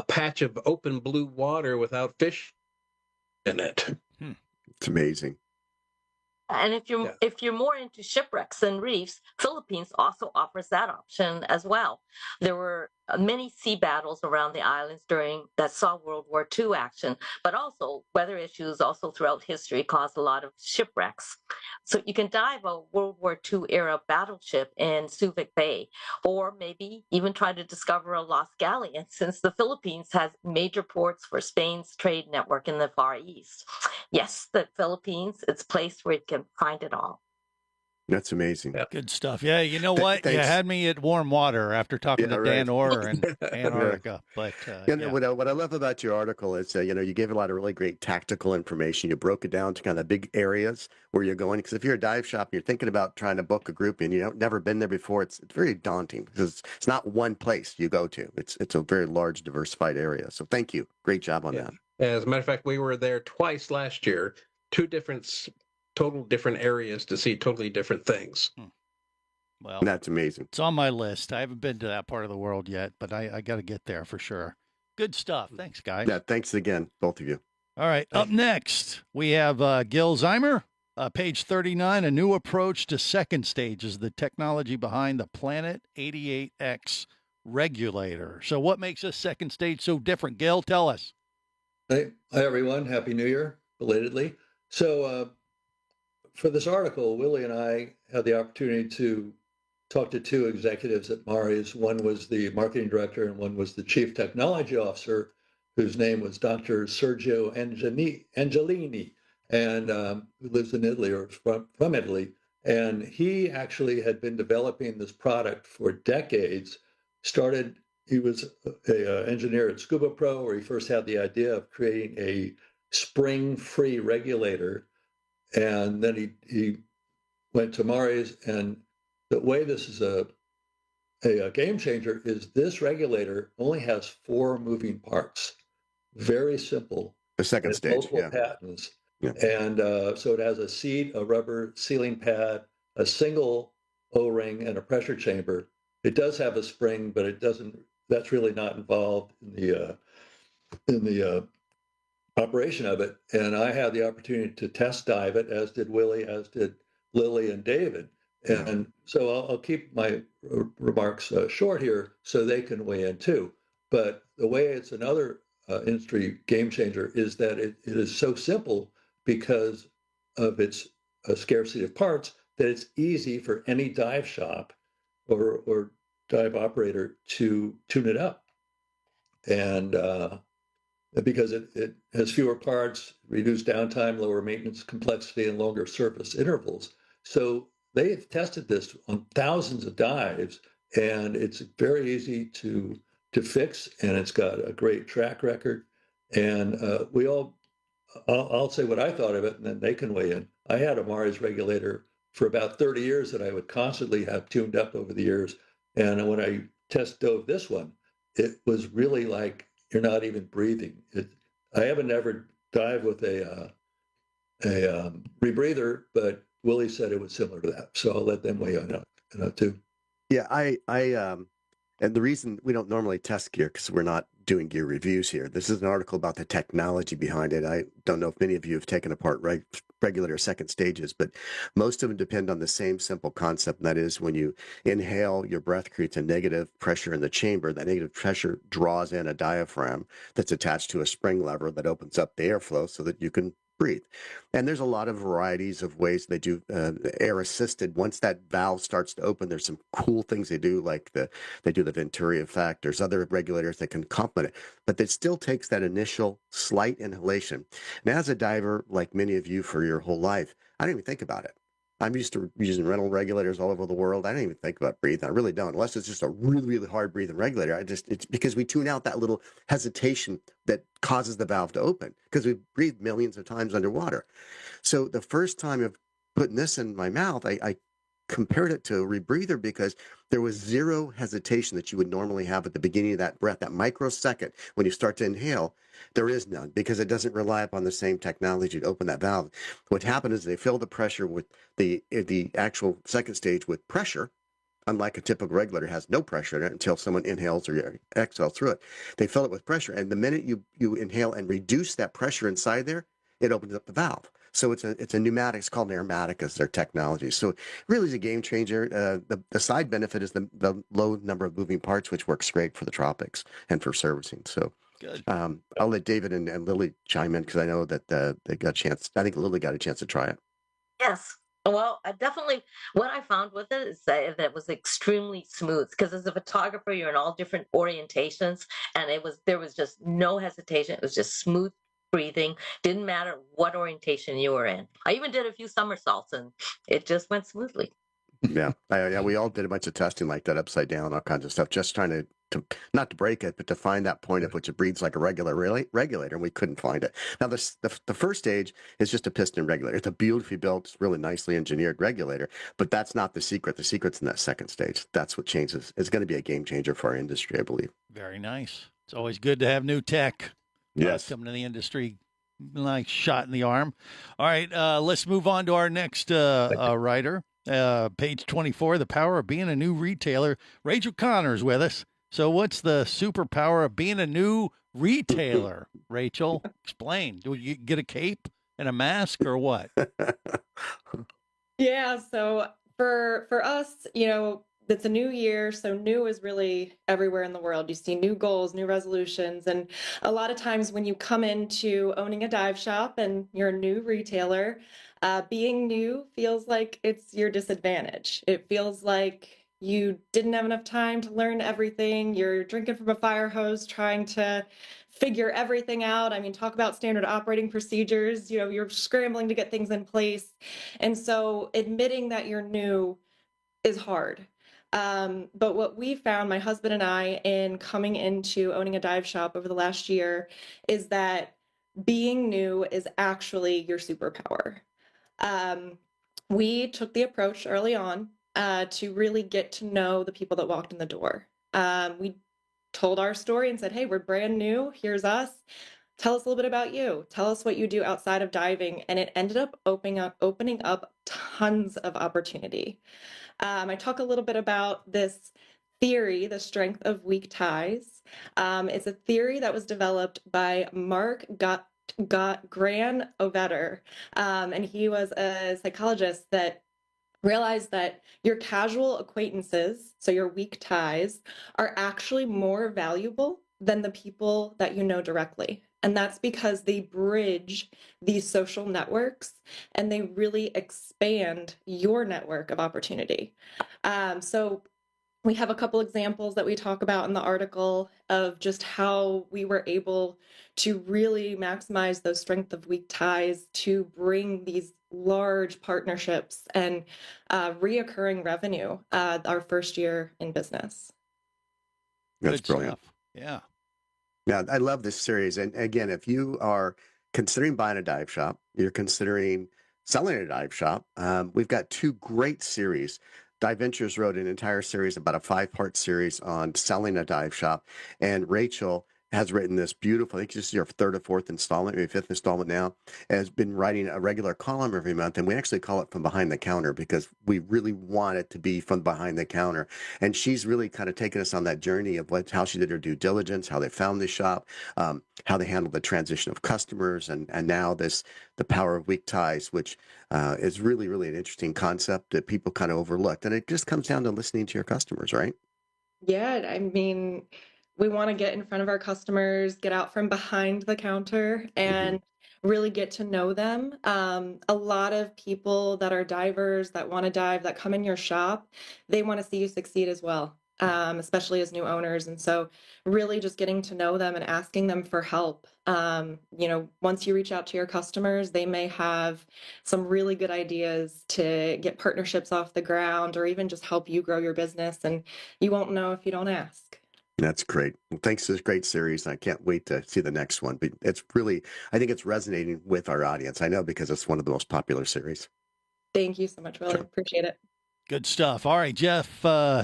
patch of open blue water without fish in it. It's amazing. And if you're more into shipwrecks than reefs, Philippines also offers that option as well. There were many sea battles around the islands during that saw World War II action, but also weather issues also throughout history caused a lot of shipwrecks. So you can dive a World War II era battleship in Subic Bay, or maybe even try to discover a lost galleon, since the Philippines has major ports for Spain's trade network in the Far East. Yes, the Philippines, it's a place where you can find it all. That's amazing. Good stuff. Yeah, you know what? You Thanks. had me at warm water after talking to right. danorr and Antarctica. But what I love about your article is, you gave a lot of really great tactical information. You broke it down to kind of big areas where you're going. Because if you're a dive shop and you're thinking about trying to book a group and you've never been there before, it's very daunting because it's not one place you go to. It's a very large, diversified area. So thank you. Great job on that. As a matter of fact, we were there twice last year, total different areas to see totally different things. Well, that's amazing. It's on my list. I haven't been to that part of the world yet, but I got to get there for sure. Good stuff. Thanks, guys. Yeah, thanks again, both of you. All right. Up next, we have Gil Zeimer, page 39, a new approach to second stage is the technology behind the Planet 88X regulator. So what makes this second stage so different? Gil, tell us. Hi, everyone. Happy New Year, belatedly. So for this article, Willie and I had the opportunity to talk to two executives at Mari's. One was the marketing director and one was the chief technology officer, whose name was Dr. Sergio Angelini, and who lives in Italy or from Italy. And he actually had been developing this product for decades. He was an engineer at Scuba Pro, where he first had the idea of creating a spring-free regulator. And then he went to Mari's, and the way this is a game changer is this regulator only has 4 moving parts. Very simple. The second stage, multiple patents. Yeah. And so it has a seat, a rubber sealing pad, a single O-ring, and a pressure chamber. It does have a spring, but it doesn't. That's really not involved in the operation of it. And I had the opportunity to test dive it, as did Willie, as did Lily and David. And so I'll keep my remarks short here so they can weigh in too. But the way it's another industry game changer is that it is so simple because of its scarcity of parts that it's easy for any dive shop or dive operator to tune it up. And because it has fewer parts, reduced downtime, lower maintenance complexity, and longer service intervals. So they've tested this on thousands of dives, and it's very easy to fix, and it's got a great track record. And I'll say what I thought of it, and then they can weigh in. I had a Mari's regulator for about 30 years that I would constantly have tuned up over the years. And when I test dove this one, it was really like you're not even breathing. I haven't ever dived with a rebreather, but Willie said it was similar to that. So I'll let them weigh on it too. Yeah, and the reason we don't normally test gear because we're not doing gear reviews here. This is an article about the technology behind it. I don't know if many of you have taken apart regulator second stages, but most of them depend on the same simple concept. And that is when you inhale, your breath creates a negative pressure in the chamber. That negative pressure draws in a diaphragm that's attached to a spring lever that opens up the airflow so that you can breathe. And there's a lot of varieties of ways they do air assisted. Once that valve starts to open, there's some cool things they do, like they do the Venturi effect. There's other regulators that can complement it, but it still takes that initial slight inhalation. And as a diver, like many of you for your whole life, I don't even think about it. I'm used to using rental regulators all over the world. I don't even think about breathing. I really don't, unless it's just a really, really hard breathing regulator. It's because we tune out that little hesitation that causes the valve to open because we breathe millions of times underwater. So the first time of putting this in my mouth, I compared it to a rebreather because there was zero hesitation that you would normally have at the beginning of that breath, that microsecond when you start to inhale. There is none because it doesn't rely upon the same technology to open that valve. What happened is they fill the pressure with the actual second stage with pressure, unlike a typical regulator has no pressure in it until someone inhales or exhales through it. They fill it with pressure, and the minute you inhale and reduce that pressure inside there, it opens up the valve. So it's a pneumatic. It's called an aromatic as their technology. So it really is a game changer. The side benefit is the low number of moving parts, which works great for the tropics and for servicing. So good. I'll let David and Lily chime in because I know that they got a chance. I think Lily got a chance to try it. Yes. Well, what I found with it is that it was extremely smooth because as a photographer, you're in all different orientations, and there was just no hesitation. It was just smooth breathing. Didn't matter what orientation you were in. I even did a few somersaults, and it just went smoothly. Yeah, we all did a bunch of testing like that, upside down, all kinds of stuff, just trying to not to break it, but to find that point at which it breathes like a regular regulator, and we couldn't find it. Now, the first stage is just a piston regulator. It's a beautifully built, really nicely engineered regulator, but that's not the secret. The secret's in that second stage. That's what changes. It's going to be a game changer for our industry, I believe. Very nice. It's always good to have new tech. Yes. Coming to the industry like shot in the arm. All right, let's move on to our next writer. Page 24, The Power of Being a New Retailer. Rachel Connor's with us. So what's the superpower of being a new retailer. Rachel, explain. Do you get a cape and a mask or what? Yeah, so for us, it's a new year, so new is really everywhere in the world. You see new goals, new resolutions, and a lot of times when you come into owning a dive shop and you're a new retailer, being new feels like it's your disadvantage. It feels like you didn't have enough time to learn everything. You're drinking from a fire hose, trying to figure everything out. I mean, talk about standard operating procedures. You're scrambling to get things in place. And so admitting that you're new is hard. But what we found, my husband and I, in coming into owning a dive shop over the last year, is that being new is actually your superpower. We took the approach early on to really get to know the people that walked in the door. We told our story and said, hey, we're brand new. Here's us. Tell us a little bit about you. Tell us what you do outside of diving. And it ended up opening up tons of opportunity. I talk a little bit about this theory, the strength of weak ties. It's a theory that was developed by Mark Gran Ovetter. And he was a psychologist that realize that your casual acquaintances, so your weak ties, are actually more valuable than the people that you know directly. And that's because they bridge these social networks and they really expand your network of opportunity. So we have a couple examples that we talk about in the article of just how we were able to really maximize those strength of weak ties to bring these large partnerships and reoccurring revenue our first year in business. That's brilliant. Stuff. Yeah. Yeah, I love this series. And again, if you are considering buying a dive shop, you're considering selling a dive shop, we've got two great series. Dive Ventures wrote an entire series, about a 5-part series on selling a dive shop. And Rachel has written this beautiful, I think this is your 3rd or 4th installment, maybe 5th installment now, has been writing a regular column every month. And we actually call it From Behind the Counter because we really want it to be from behind the counter. And she's really kind of taken us on that journey of how she did her due diligence, how they found the shop, how they handled the transition of customers, and now the power of weak ties, which is really, really an interesting concept that people kind of overlooked. And it just comes down to listening to your customers, right? Yeah, I mean, we want to get in front of our customers, get out from behind the counter and really get to know them. A lot of people that are divers that want to dive, that come in your shop, they want to see you succeed as well, especially as new owners. And so really just getting to know them and asking them for help. Once you reach out to your customers, they may have some really good ideas to get partnerships off the ground or even just help you grow your business. And you won't know if you don't ask. That's great. Well, thanks for this great series. I can't wait to see the next one. But it's really, I think it's resonating with our audience. I know because it's one of the most popular series. Thank you so much, William. Sure. Appreciate it. Good stuff. All right, Jeff.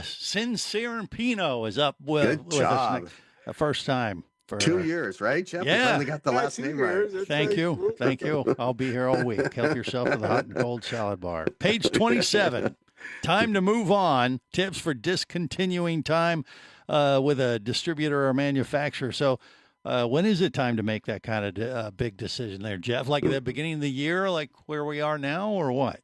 Sincere and Pino is up with us the first time. For 2 years, right, Jeff? Yeah. You finally got the last name right. Thank you. Thank you. I'll be here all week. Help yourself to the hot and cold salad bar. Page 27. Time to move on. Tips for discontinuing time with a distributor or manufacturer. So when is it time to make that kind of big decision there, Jeff? Like at the beginning of the year, like where we are now, or what?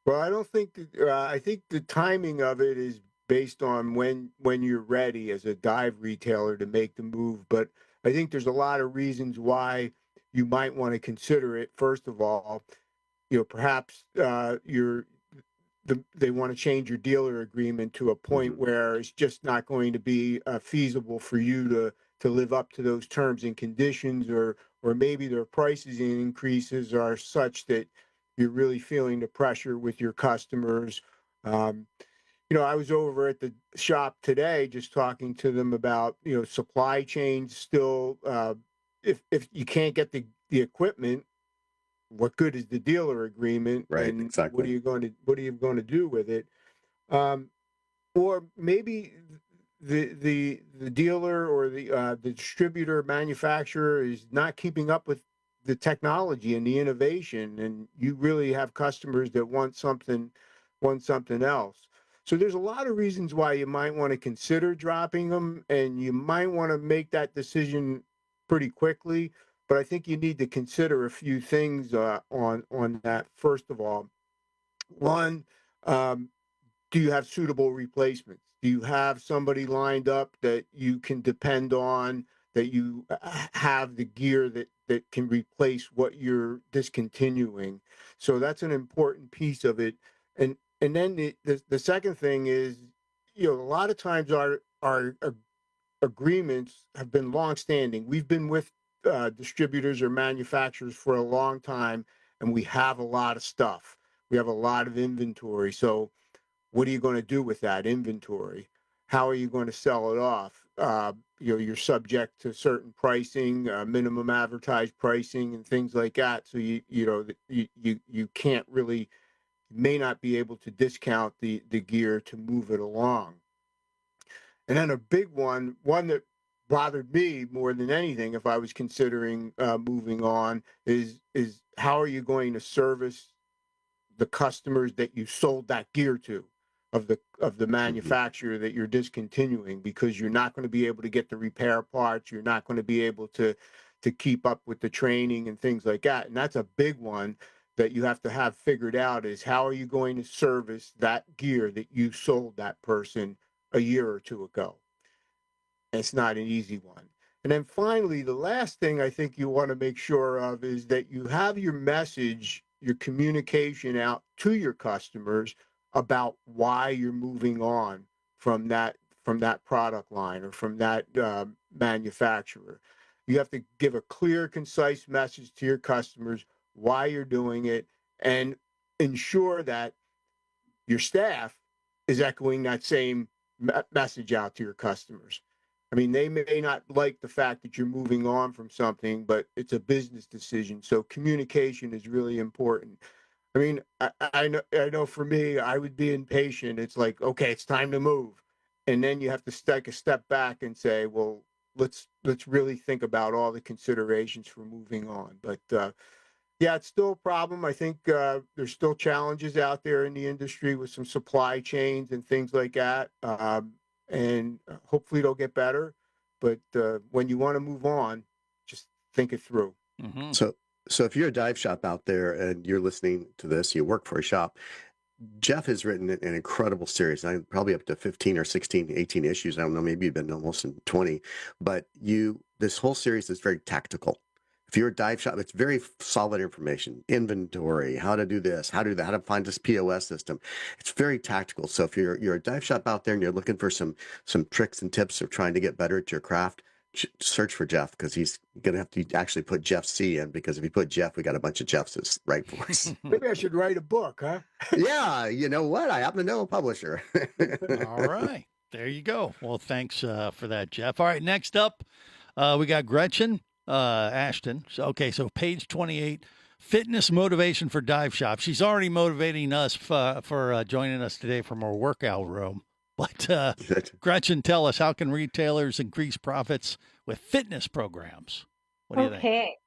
Well, I don't think I think the timing of it is based on when you're ready as a dive retailer to make the move. But I think there's a lot of reasons why you might want to consider it. First of all, perhaps they want to change your dealer agreement to a point where it's just not going to be feasible for you to live up to those terms and conditions, or maybe their prices and increases are such that you're really feeling the pressure with your customers. I was over at the shop today just talking to them about, supply chains still, if you can't get the equipment, what good is the dealer agreement? Right, and exactly. What are you going to do with it? Or maybe the dealer or the distributor manufacturer is not keeping up with the technology and the innovation, and you really have customers that want something else. So there's a lot of reasons why you might want to consider dropping them, and you might want to make that decision pretty quickly. But I think you need to consider a few things on that. First of all, one, um, do you have suitable replacements? Do you have somebody lined up that you can depend on, that you have the gear that can replace what you're discontinuing? So that's an important piece of it. And then the second thing is, a lot of times our agreements have been longstanding. We've been with distributors or manufacturers for a long time, and we have a lot of stuff. We have a lot of inventory. So what are you going to do with that inventory? How are you going to sell it off? You're subject to certain pricing, minimum advertised pricing, and things like that. So you can't really, may not be able to discount the gear to move it along. And then a big one that bothered me more than anything, if I was considering moving on, is how are you going to service the customers that you sold that gear to, of the manufacturer that you're discontinuing, because you're not going to be able to get the repair parts, you're not going to be able to keep up with the training and things like that. And that's a big one that you have to have figured out, is how are you going to service that gear that you sold that person a year or two ago? It's not an easy one. And then finally, the last thing I think you want to make sure of is that you have your message, your communication out to your customers about why you're moving on from that product line or from that manufacturer. You have to give a clear, concise message to your customers why you're doing it, and ensure that your staff is echoing that same message out to your customers. I mean, they may not like the fact that you're moving on from something, but it's a business decision. So communication is really important. I mean, I know for me, I would be impatient. It's like, okay, it's time to move. And then you have to take a step back and say, well, let's really think about all the considerations for moving on. But yeah, it's still a problem. I think there's still challenges out there in the industry with some supply chains and things like that. And hopefully it'll get better. But when you want to move on, just think it through. Mm-hmm. So if you're a dive shop out there and you're listening to this, you work for a shop, Jeff has written an incredible series, probably up to 15 or 16, 18 issues. I don't know, maybe you've been almost in 20, but this whole series is very tactical. If you're a dive shop, it's very solid information, inventory, how to do this, how to do that, how to find this POS system. It's very tactical. So if you're a dive shop out there and you're looking for some tricks and tips of trying to get better at your craft, search for Jeff, because he's going to have to actually put Jeff C in, because if you put Jeff, we got a bunch of Jeffs to write for us. Maybe I should write a book, huh? Yeah, you know what? I happen to know a publisher. All right. There you go. Well, thanks for that, Jeff. All right, next up, we got Gretchen Ashton. So page 28, fitness motivation for dive shop. She's already motivating us for joining us today from our workout room. But Gretchen, tell us, how can retailers increase profits with fitness programs? What do you think? Okay.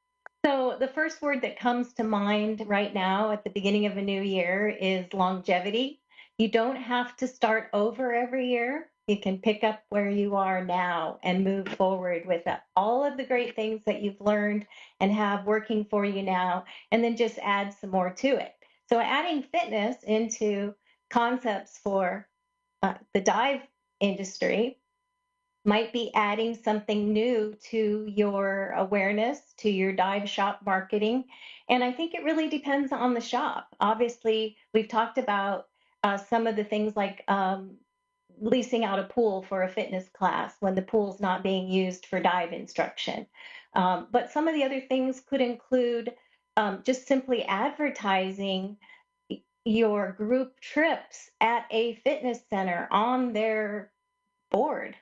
So the first word that comes to mind right now at the beginning of a new year is longevity. You don't have to start over every year. You can pick up where you are now and move forward with all of the great things that you've learned and have working for you now, and then just add some more to it. So adding fitness into concepts for the dive industry might be adding something new to your awareness, to your dive shop marketing. And I think it really depends on the shop. Obviously, we've talked about some of the things like leasing out a pool for a fitness class when the pool's not being used for dive instruction. But some of the other things could include just simply advertising your group trips at a fitness center on their board.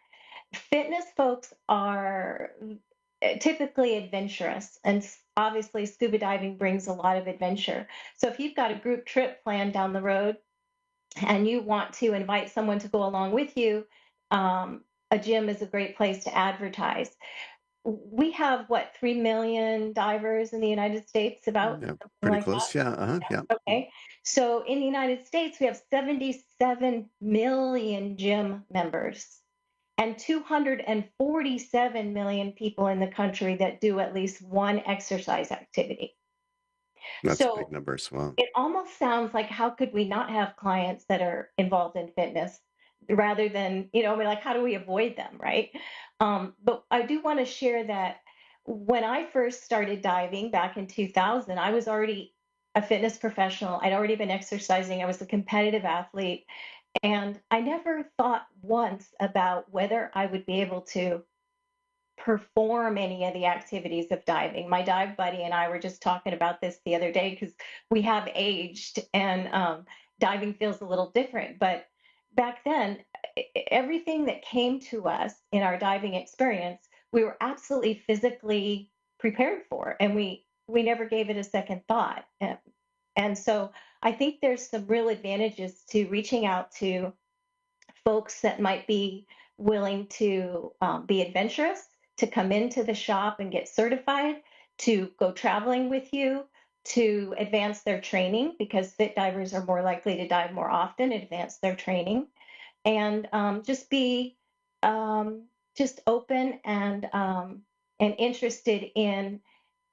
Fitness folks are typically adventurous, and obviously scuba diving brings a lot of adventure. So if you've got a group trip planned down the road and you want to invite someone to go along with you, a gym is a great place to advertise. We have 3 million divers in the United States, about pretty like close. that? Yeah. Okay. So in the United States, we have 77 million gym members. and 247 million people in the country that do at least one exercise activity. That's So big numbers. Wow. it almost sounds like, how could we not have clients that are involved in fitness rather than, I mean, like, how do we avoid them, right? But I do want to share that when I first started diving back in 2000, I was already a fitness professional. I'd already been exercising. I was a competitive athlete. And I never thought once about whether I would be able to perform any of the activities of diving. My dive buddy and I were just talking about this the other day because we have aged and diving feels a little different. But back then, everything that came to us in our diving experience, we were absolutely physically prepared for, and we never gave it a second thought. And so I think there's some real advantages to reaching out to folks that might be willing to be adventurous, to come into the shop and get certified, to go traveling with you, to advance their training, because fit divers are more likely to dive more often, advance their training, and just be just open and interested in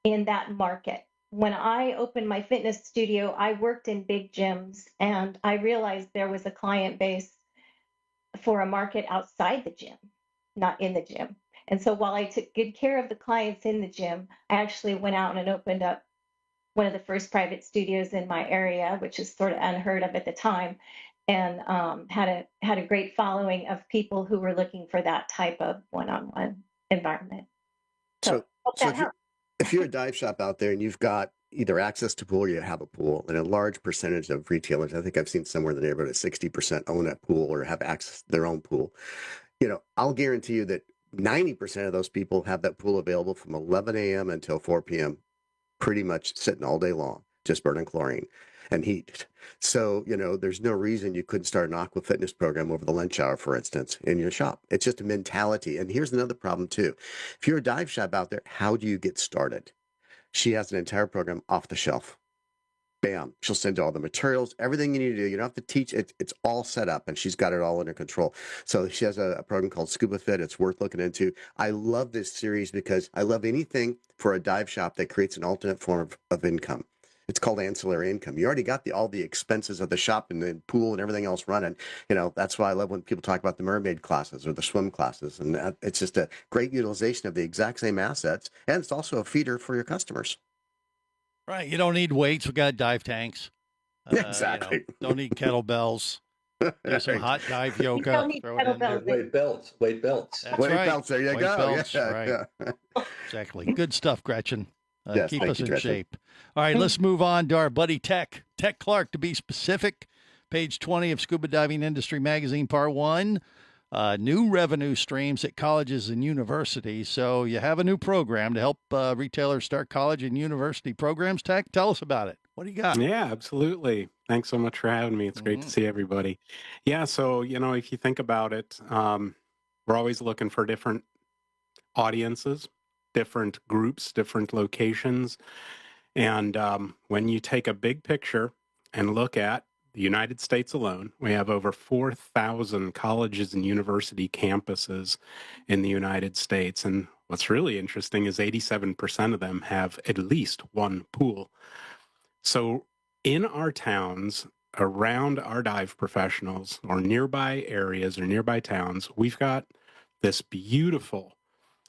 that market. When I opened my fitness studio, I worked in big gyms, and I realized there was a client base for a market outside the gym, not in the gym. And so while I took good care of the clients in the gym, I actually went out and opened up one of the first private studios in my area, which is sort of unheard of at the time, and had a great following of people who were looking for that type of one-on-one environment. So if you're a dive shop out there and you've got either access to pool or you have a pool, and a large percentage of retailers, I think I've seen somewhere in the neighborhood of 60% own a pool or have access to their own pool. I'll guarantee you that 90% of those people have that pool available from 11 a.m. until 4 p.m., pretty much sitting all day long, just burning chlorine and heat. So, there's no reason you couldn't start an aqua fitness program over the lunch hour, for instance, in your shop. It's just a mentality. And here's another problem too. If you're a dive shop out there, how do you get started? She has an entire program off the shelf. Bam. She'll send you all the materials, everything you need to do. You don't have to teach it. It's all set up, and she's got it all under control. So she has a program called Scuba Fit. It's worth looking into. I love this series because I love anything for a dive shop that creates an alternate form of income. It's called ancillary income. You already got all the expenses of the shop and the pool and everything else running. That's why I love when people talk about the mermaid classes or the swim classes. And it's just a great utilization of the exact same assets. And it's also a feeder for your customers. Right. You don't need weights. We got dive tanks. Exactly. Don't need kettlebells. There's some hot dive yoga. Don't need kettlebells. Weight belts. That's weight right. belts. There you Weight go. Belts, Yeah, right. yeah. Exactly. Good stuff, Gretchen. Yes, keep thank us you, in Gretchen. shape. All right, let's move on to our buddy Tech Clark, to be specific. Page 20 of Scuba Diving Industry Magazine, Part 1. New revenue streams at colleges and universities. So you have a new program to help retailers start college and university programs. Tech, tell us about it. What do you got? Yeah, absolutely. Thanks so much for having me. It's great to see everybody. Yeah, so, if you think about it, we're always looking for different audiences, different groups, different locations. And when you take a big picture and look at the United States alone, we have over 4,000 colleges and university campuses in the United States. And what's really interesting is 87% of them have at least one pool. So in our towns, around our dive professionals or nearby areas or nearby towns, we've got this beautiful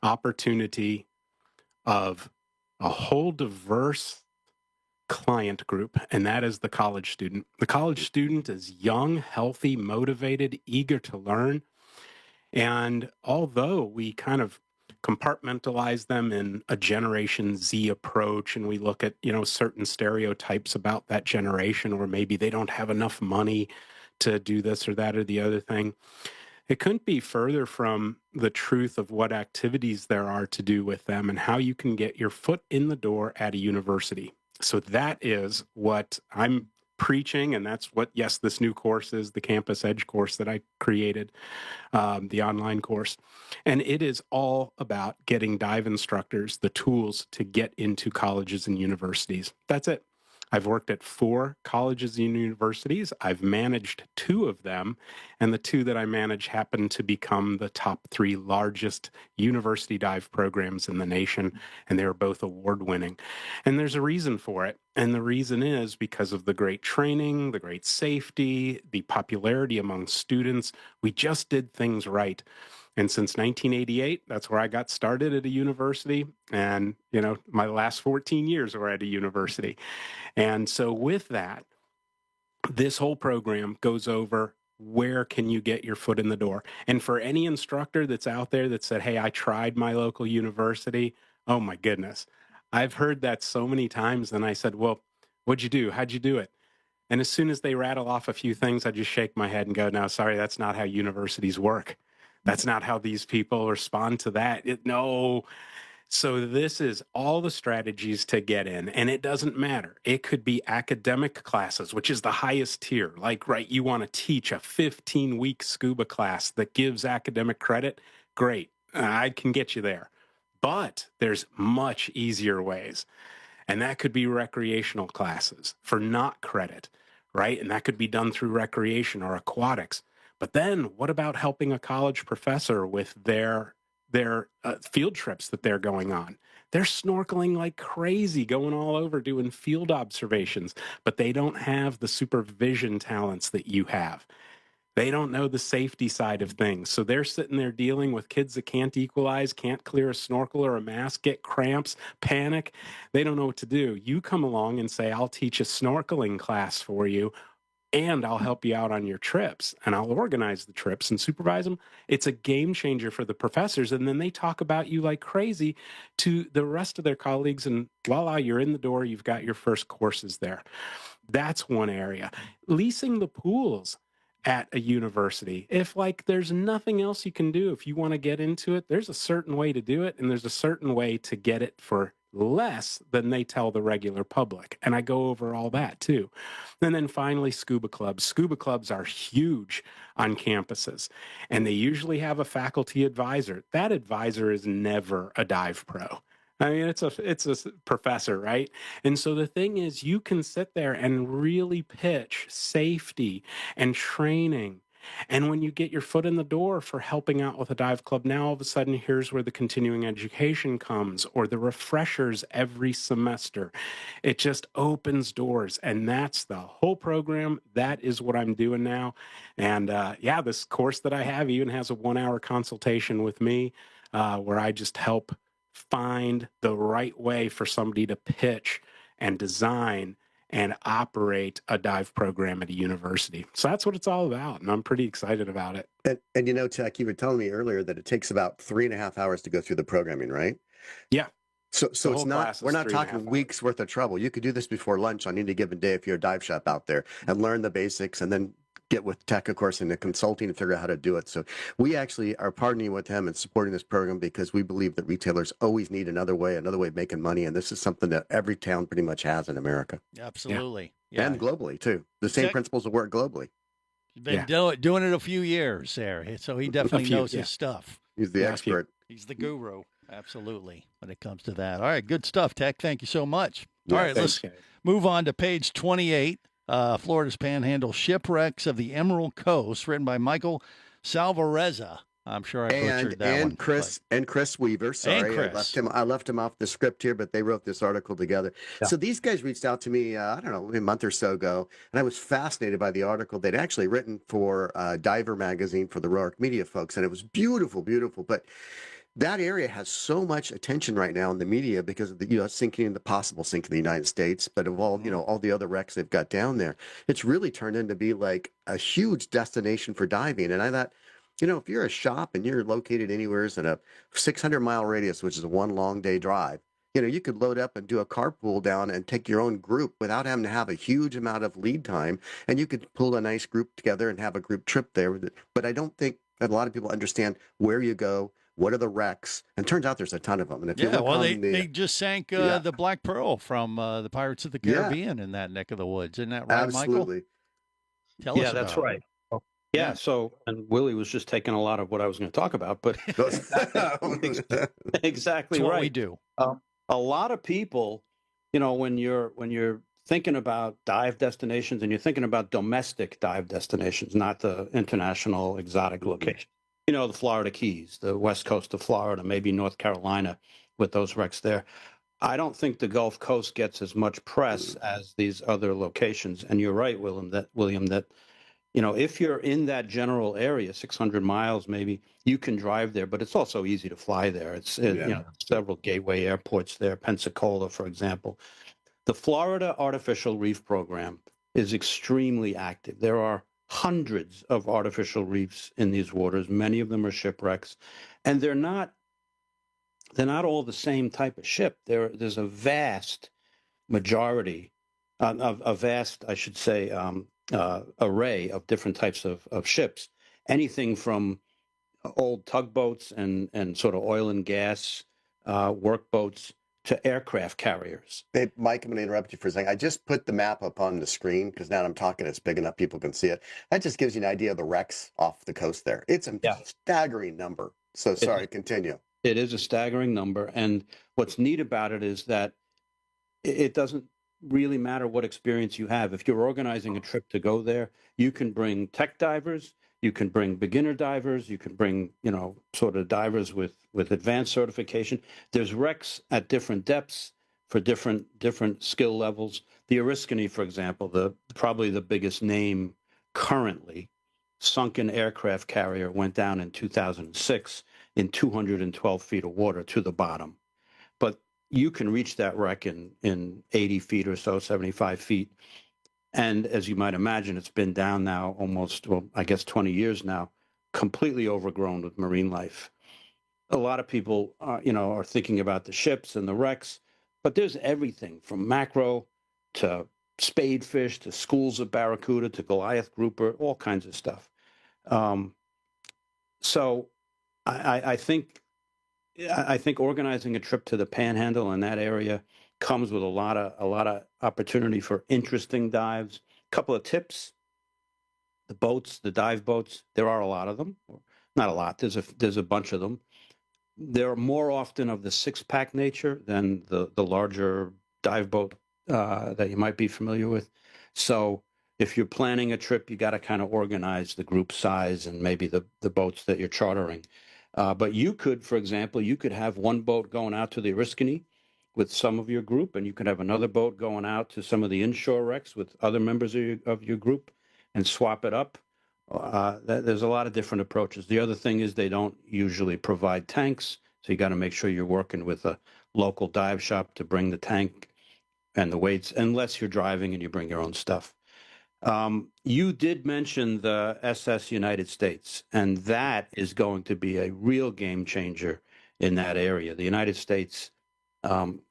opportunity of a whole diverse client group, and that is the college student. The college student is young, healthy, motivated, eager to learn. And although we kind of compartmentalize them in a Generation Z approach, and we look at, certain stereotypes about that generation, or maybe they don't have enough money to do this or that or the other thing, it couldn't be further from the truth of what activities there are to do with them and how you can get your foot in the door at a university. So that is what I'm preaching, and that's what, yes, this new course is, the Campus Edge course that I created, the online course. And it is all about getting dive instructors the tools to get into colleges and universities. That's it. I've worked at 4 colleges and universities. I've managed 2 of them, and the 2 that I manage happen to become the top 3 largest university dive programs in the nation, and they were both award-winning. And there's a reason for it, and the reason is because of the great training, the great safety, the popularity among students. We just did things right. And since 1988, that's where I got started at a university. And, my last 14 years were at a university. And so with that, this whole program goes over where can you get your foot in the door. And for any instructor that's out there that said, hey, I tried my local university, oh my goodness. I've heard that so many times. And I said, well, what'd you do? How'd you do it? And as soon as they rattle off a few things, I just shake my head and go, no, sorry, that's not how universities work. That's not how these people respond to that. No. So this is all the strategies to get in, and it doesn't matter. It could be academic classes, which is the highest tier. Like, right, you want to teach a 15-week scuba class that gives academic credit. Great. I can get you there. But there's much easier ways. And that could be recreational classes for not credit, right? And that could be done through recreation or aquatics. But then what about helping a college professor with their field trips that they're going on? They're snorkeling like crazy, going all over doing field observations, but they don't have the supervision talents that you have. They don't know the safety side of things. So they're sitting there dealing with kids that can't equalize, can't clear a snorkel or a mask, get cramps, panic. They don't know what to do. You come along and say, I'll teach a snorkeling class for you, and I'll help you out on your trips, and I'll organize the trips and supervise them. It's a game changer for the professors. And then they talk about you like crazy to the rest of their colleagues. And voila, you're in the door. You've got your first courses there. That's one area. Leasing the pools at a university. If there's nothing else you can do, if you want to get into it, there's a certain way to do it. And there's a certain way to get it for less than they tell the regular public. And I go over all that too. And then finally, scuba clubs. Scuba clubs are huge on campuses, and they usually have a faculty advisor. That advisor is never a dive pro. I mean, it's a professor, right? And so the thing is, you can sit there and really pitch safety and training. And when you get your foot in the door for helping out with a dive club, now all of a sudden, here's where the continuing education comes, or the refreshers every semester. It just opens doors, and that's the whole program. That is what I'm doing now. And this course that I have even has a 1-hour consultation with me where I just help find the right way for somebody to pitch and design and operate a dive program at a university. So that's what it's all about, and I'm pretty excited about it. And Tech, you were telling me earlier that it takes about 3.5 hours to go through the programming, right? Yeah. So it's not, we're not talking weeks worth of trouble. You could do this before lunch on any given day if you're a dive shop out there and learn the basics, and then get with Tech, of course, in the consulting and figure out how to do it. So we actually are partnering with him and supporting this program because we believe that retailers always need another way of making money. And this is something that every town pretty much has in America. Absolutely. Yeah. And globally, too. The same principles will work globally. He's been doing it a few years there. So he definitely knows his stuff. He's the expert. He's the guru. Absolutely. When it comes to that. All right. Good stuff, Tech. Thank you so much. Yeah, all right. Let's move on to page 28. Florida's Panhandle Shipwrecks of the Emerald Coast, written by Michael Salvarezza. I'm sure I butchered that one. Chris Weaver. Sorry, Chris. I left him off the script here, but they wrote this article together. Yeah. So these guys reached out to me, I don't know, a month or so ago, and I was fascinated by the article. They'd actually written for Diver magazine for the Roark Media folks, and it was beautiful, beautiful. But that area has so much attention right now in the media because of the sinking, the possible sinking of the United States, but of all all the other wrecks they've got down there, it's really turned into be like a huge destination for diving. And I thought, if you're a shop and you're located anywhere in a 600-mile radius, which is a one long day drive, you could load up and do a carpool down and take your own group without having to have a huge amount of lead time, and you could pull a nice group together and have a group trip there. But I don't think that a lot of people understand where you go. What are the wrecks? And turns out there's a ton of them. And if you look they just sank the Black Pearl from the Pirates of the Caribbean in that neck of the woods. Isn't that right, Absolutely. Michael? Tell us about that's right. Yeah, so, and Willie was just taking a lot of what I was going to talk about, but exactly what right. we do. A lot of people, when you're thinking about dive destinations and you're thinking about domestic dive destinations, not the international exotic location. You know, the Florida Keys, the west coast of Florida, maybe North Carolina with those wrecks there. I don't think the Gulf Coast gets as much press as these other locations. And you're right, William, that you know, if you're in that general area, 600 miles maybe, you can drive there, but it's also easy to fly there. You know, several gateway airports there, Pensacola, for example. The Florida Artificial Reef Program is extremely active. There are hundreds of artificial reefs in these waters. Many of them are shipwrecks, and they're not all the same type of ship. There's a vast majority, a vast, I should say, array of different types of ships. Anything from old tugboats and sort of oil and gas workboats to aircraft carriers. Hey, Mike, I'm going to interrupt you for a second. I just put the map up on the screen because now I'm talking, it's big enough people can see it. That just gives you an idea of the wrecks off the coast there. It's a staggering number. So sorry, continue. It is a staggering number. And what's neat about it is that it doesn't really matter what experience you have. If you're organizing a trip to go there, you can bring tech divers, you can bring beginner divers, you can bring, you know, sort of divers with advanced certification. There's wrecks at different depths for different skill levels. The Oriskany, for example, probably the biggest name currently, sunken aircraft carrier, went down in 2006 in 212 feet of water to the bottom. But you can reach that wreck in 80 feet or so, 75 feet. And as you might imagine, it's been down now almost, well, I guess 20 years now, completely overgrown with marine life. A lot of people, are thinking about the ships and the wrecks, but there's everything from mackerel to spadefish to schools of barracuda to Goliath grouper, all kinds of stuff. So I think organizing a trip to the Panhandle in that area comes with a lot of opportunity for interesting dives. A couple of tips: the boats, the dive boats. There are a lot of them. Not a lot. There's a bunch of them. They're more often of the 6-pack nature than the larger dive boat that you might be familiar with. So if you're planning a trip, you got to kind of organize the group size and maybe the boats that you're chartering. But you could, for example, have one boat going out to the Oriskany with some of your group, and you could have another boat going out to some of the inshore wrecks with other members of your group and swap it up. There's a lot of different approaches. The other thing is they don't usually provide tanks, so you got to make sure you're working with a local dive shop to bring the tank and the weights, unless you're driving and you bring your own stuff. You did mention the SS United States, and that is going to be a real game changer in that area. The United States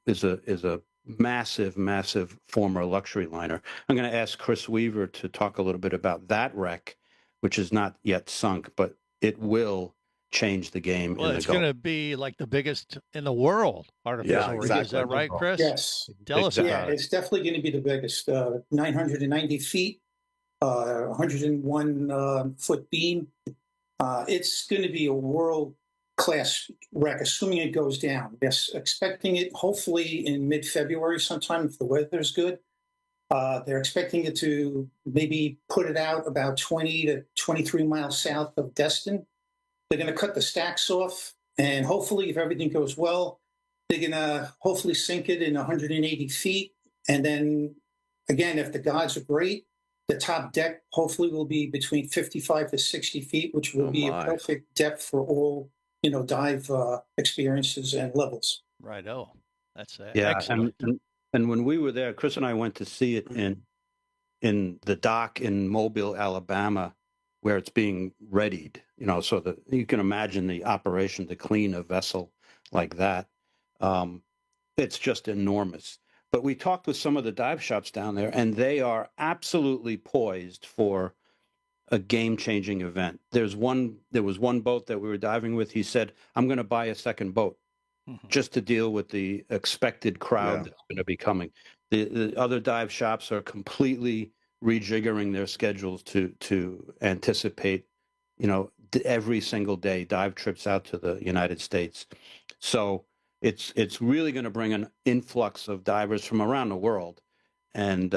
is a massive former luxury liner. I'm going to ask Chris Weaver to talk a little bit about that wreck, which is not yet sunk, but it will change the game. Well, it's going to be like the biggest in the world artificial reef. Is that right, Chris? Yes. Tell us about it. It's definitely going to be the biggest. 990 feet, 101 foot beam. It's going to be a world-class wreck, assuming it goes down. Yes, expecting it hopefully in mid-February sometime if the weather's good. They're expecting it to maybe put it out about 20 to 23 miles south of Destin. They're going to cut the stacks off, and hopefully, if everything goes well, they're going to hopefully sink it in 180 feet. And then, again, if the gods are great, the top deck hopefully will be between 55 to 60 feet, which will be a perfect depth for all, dive experiences and levels. Right. Oh, that's excellent. And when we were there, Chris and I went to see it in the dock in Mobile, Alabama, where it's being readied, so that you can imagine the operation to clean a vessel like that. It's just enormous. But we talked with some of the dive shops down there, and they are absolutely poised for a game-changing event. There was one boat that we were diving with. He said, "I'm going to buy a second boat just to deal with the expected crowd that's going to be coming." The other dive shops are completely rejiggering their schedules to anticipate, every single day dive trips out to the United States. So it's really going to bring an influx of divers from around the world, And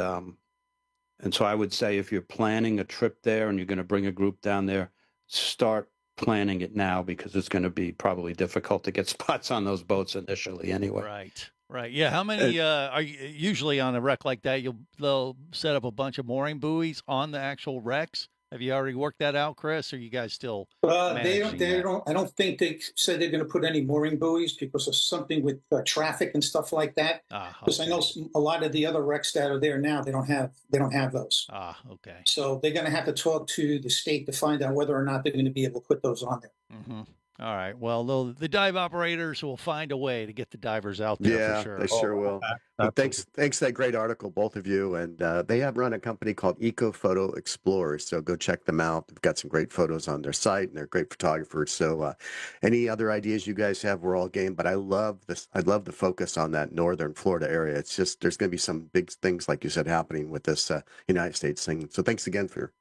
so I would say if you're planning a trip there and you're going to bring a group down there, start planning it now because it's going to be probably difficult to get spots on those boats initially anyway. Right. Right. Yeah. How many are you usually on a wreck like that? They'll set up a bunch of mooring buoys on the actual wrecks. Have you already worked that out, Chris? Or are you guys still managing that? I don't think they said they're going to put any mooring buoys because of something with traffic and stuff like that. Because I know a lot of the other wrecks that are there now, they don't have those. Okay. So they're going to have to talk to the state to find out whether or not they're going to be able to put those on there. Mm-hmm. All right. Well, the dive operators will find a way to get the divers out there for sure. They sure will. But thanks for that great article, both of you. And they have run a company called Eco Photo Explorers. So go check them out. They've got some great photos on their site, and they're great photographers. So any other ideas you guys have, we're all game. But I love this. I love the focus on that northern Florida area. It's just there's going to be some big things, like you said, happening with this United States thing. So thanks again for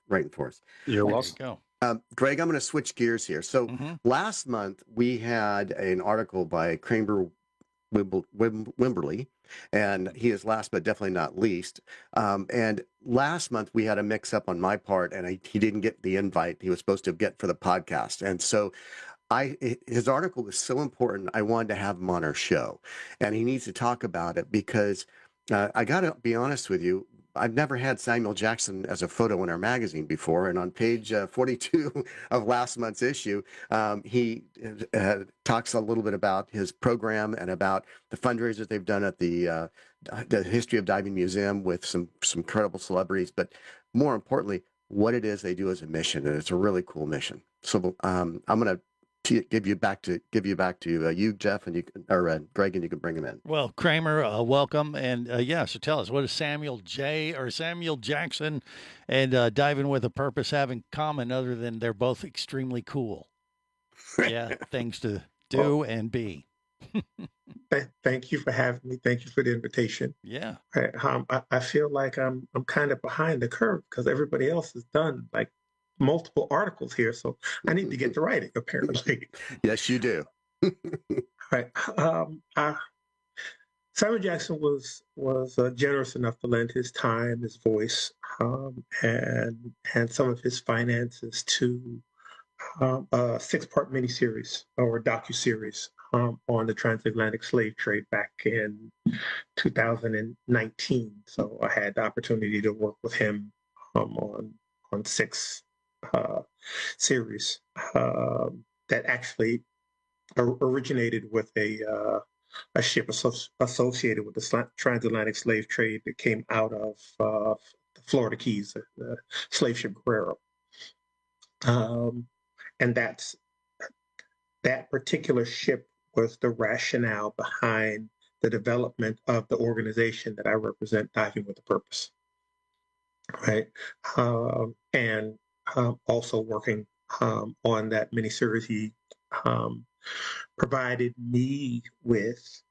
writing for us. You're welcome. Go. Greg, I'm going to switch gears here. So last month we had an article by Kramer Wimberly, and he is last but definitely not least. And last month we had a mix-up on my part, and he didn't get the invite he was supposed to get for the podcast. And so his article was so important, I wanted to have him on our show, and he needs to talk about it because I got to be honest with you. I've never had Samuel Jackson as a photo in our magazine before. And on page 42 of last month's issue, he talks a little bit about his program and about the fundraisers they've done at the History of Diving Museum with some incredible celebrities. But more importantly, what it is they do as a mission. And it's a really cool mission. So I'm going to give you back to you, Jeff, and Greg, and you can bring him in. Well, Kramer, welcome, and so tell us, what does Samuel Jackson and Diving with a Purpose have in common, other than they're both extremely cool? Yeah, things to do and be. Thank you for having me. Thank you for the invitation. Yeah, I feel like I'm kind of behind the curve because everybody else has done like multiple articles here, so I need to get to writing, apparently. Yes, you do. Right. Simon Jackson was generous enough to lend his time, his voice, and some of his finances to a 6-part miniseries or docuseries on the transatlantic slave trade back in 2019. So I had the opportunity to work with him on 6 series that actually originated with a ship associated with the transatlantic slave trade that came out of the Florida Keys, the slave ship Guerrero. And that particular ship was the rationale behind the development of the organization that I represent, Diving with a Purpose. Right. And also working on that miniseries, he provided me with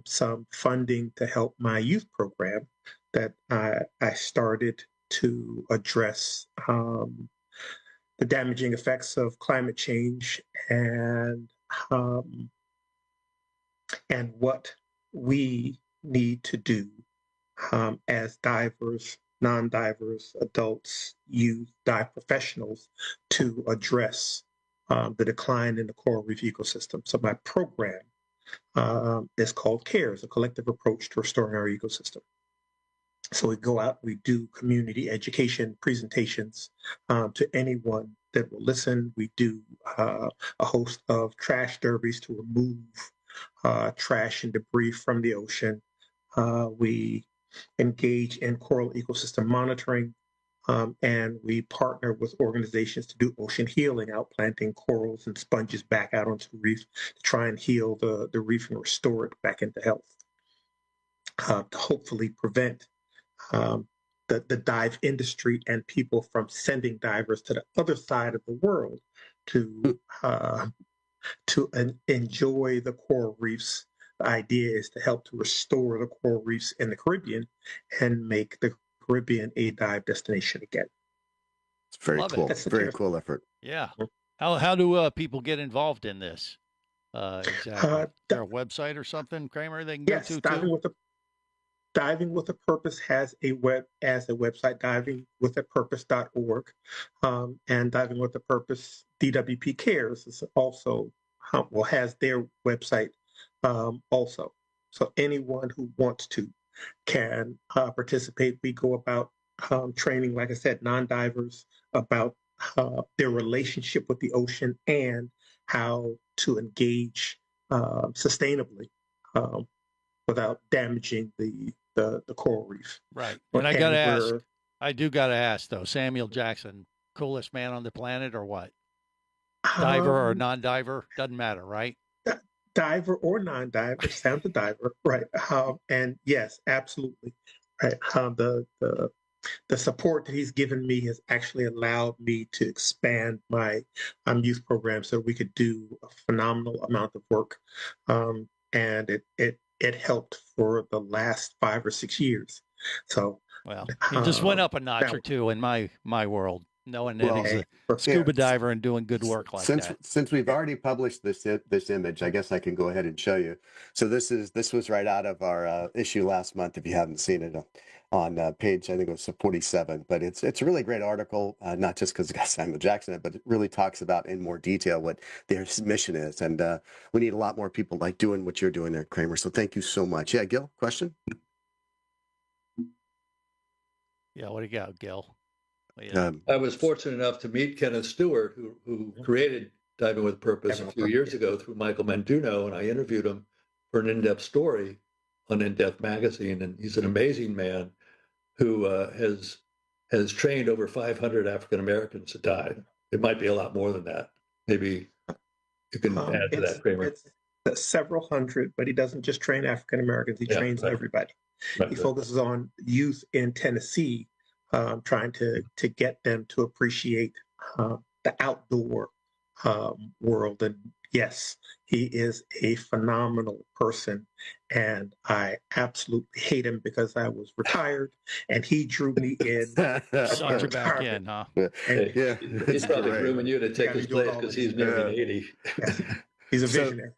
some funding to help my youth program that I started to address the damaging effects of climate change and what we need to do as divers, non-divers, adults, youth, dive professionals to address the decline in the coral reef ecosystem. So my program is called CARES, a collective approach to restoring our ecosystem. So we go out, we do community education presentations to anyone that will listen. We do a host of trash derbies to remove trash and debris from the ocean. We engage in coral ecosystem monitoring, and we partner with organizations to do ocean healing, outplanting corals and sponges back out onto the reef to try and heal the reef and restore it back into health, to hopefully prevent the dive industry and people from sending divers to the other side of the world to enjoy the coral reefs. The idea is to help to restore the coral reefs in the Caribbean and make the Caribbean a dive destination again. It's very cool. Very cool effort. Yeah. How do people get involved in this? Exactly. Is there a website or something, Kramer, they can go to too? Diving with a Purpose has a website, divingwithapurpose.org, and Diving with a Purpose DWP Cares is also has their website also. So anyone who wants to can participate. We go about training, like I said, non-divers about their relationship with the ocean and how to engage sustainably without damaging the coral reef. Right. And I got to ask, I do got to ask, though, Samuel Jackson, coolest man on the planet or what? Diver or non-diver? Doesn't matter, right? Diver or non-diver, Sam's a diver, right? And yes, absolutely, right. The support that he's given me has actually allowed me to expand my youth program so we could do a phenomenal amount of work, and it helped for the last 5 or 6 years. So, well, he just went up a notch or two in my world, knowing that he's a scuba diver and doing good work like that. Since we've already published this image, I guess I can go ahead and show you. So this was right out of our issue last month. If you haven't seen it on page, I think it was 47. But it's a really great article, not just because it's got Samuel Jackson in it, but it really talks about in more detail what their mission is. And we need a lot more people like doing what you're doing there, Kramer. So thank you so much. Yeah, Gil, question? Yeah, what do you got, Gil? I was fortunate enough to meet Kenneth Stewart, who created Diving with Purpose a few years ago through Michael Manduno, and I interviewed him for an in-depth story on In-Depth magazine. And he's an amazing man who has trained over 500 African Americans to dive. It might be a lot more than that. Maybe you can add to that, Kramer. It's several hundred, but he doesn't just train African Americans. He trains everybody. He focuses on youth in Tennessee, trying to get them to appreciate the outdoor world. And yes, he is a phenomenal person. And I absolutely hate him because I was retired and he drew me in. Sucked you back in, huh? Yeah. He's probably grooming you to take his place because he's nearly 80. He's a visionary.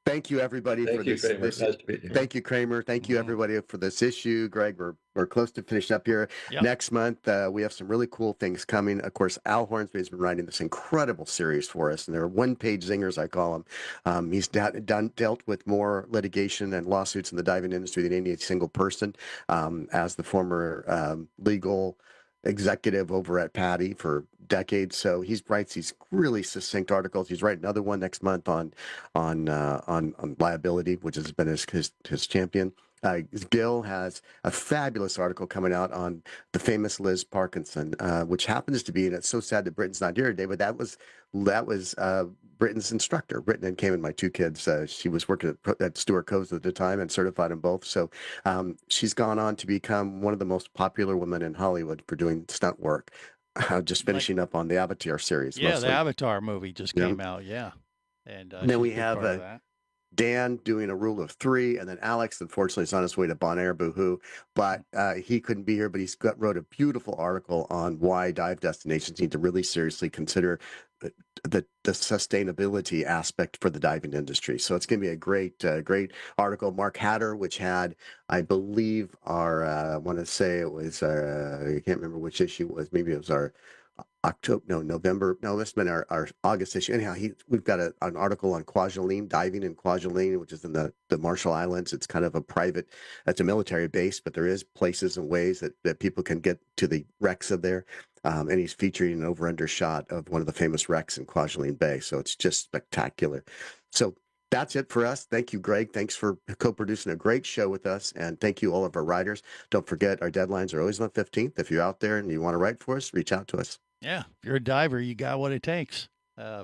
Thank you, everybody, for this. Nice to meet you. Thank you, Kramer. Thank you, everybody, for this issue. Greg, we're close to finishing up here. Yep. Next month, we have some really cool things coming. Of course, Al Hornsby has been writing this incredible series for us, and they're one-page zingers, I call them. He's dealt with more litigation and lawsuits in the diving industry than any single person. As the former legal executive over at Patty for decades, so he writes these really succinct articles. He's writing another one next month on liability, which has been his champion. Gil has a fabulous article coming out on the famous Liz Parkinson, which happens to be, and it's so sad that Britton's not here today, but that was Britton's instructor. Britton and Cayman, my two kids. She was working at Stuart Coves at the time and certified them both. So she's gone on to become one of the most popular women in Hollywood for doing stunt work. Just finishing up on the Avatar series. Yeah, mostly. the Avatar movie just came out. Yeah, and then we have Dan doing a rule of 3, and then Alex, unfortunately, is on his way to Bonaire, boo-hoo, but he couldn't be here, but wrote a beautiful article on why dive destinations need to really seriously consider the sustainability aspect for the diving industry. So it's going to be a great article. Mark Hatter, which had, I believe, I want to say it was, I can't remember which issue it was. Maybe it was our November. No, this has been our August issue. Anyhow, we've got an article on Kwajalein, diving in Kwajalein, which is in the Marshall Islands. It's kind of it's a military base, but there is places and ways that people can get to the wrecks of there. And he's featuring an over-under shot of one of the famous wrecks in Kwajalein Bay. So it's just spectacular. So that's it for us. Thank you, Greg. Thanks for co-producing a great show with us. And thank you, all of our writers. Don't forget, our deadlines are always on the 15th. If you're out there and you want to write for us, reach out to us. Yeah, if you're a diver, you got what it takes,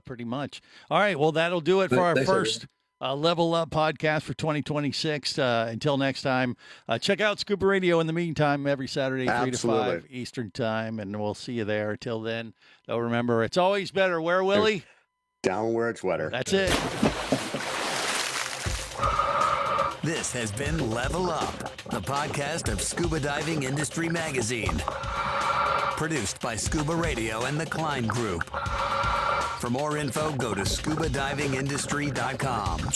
pretty much. All right, well, that'll do it for our first Level Up podcast for 2026. Until next time, check out Scuba Radio in the meantime every Saturday, 3 to 5 Eastern Time, and we'll see you there. Till then, though, remember, it's always better where, Willie? Down where it's wetter. That's it. This has been Level Up, the podcast of Scuba Diving Industry Magazine. Produced by Scuba Radio and the Klein Group. For more info, go to scubadivingindustry.com.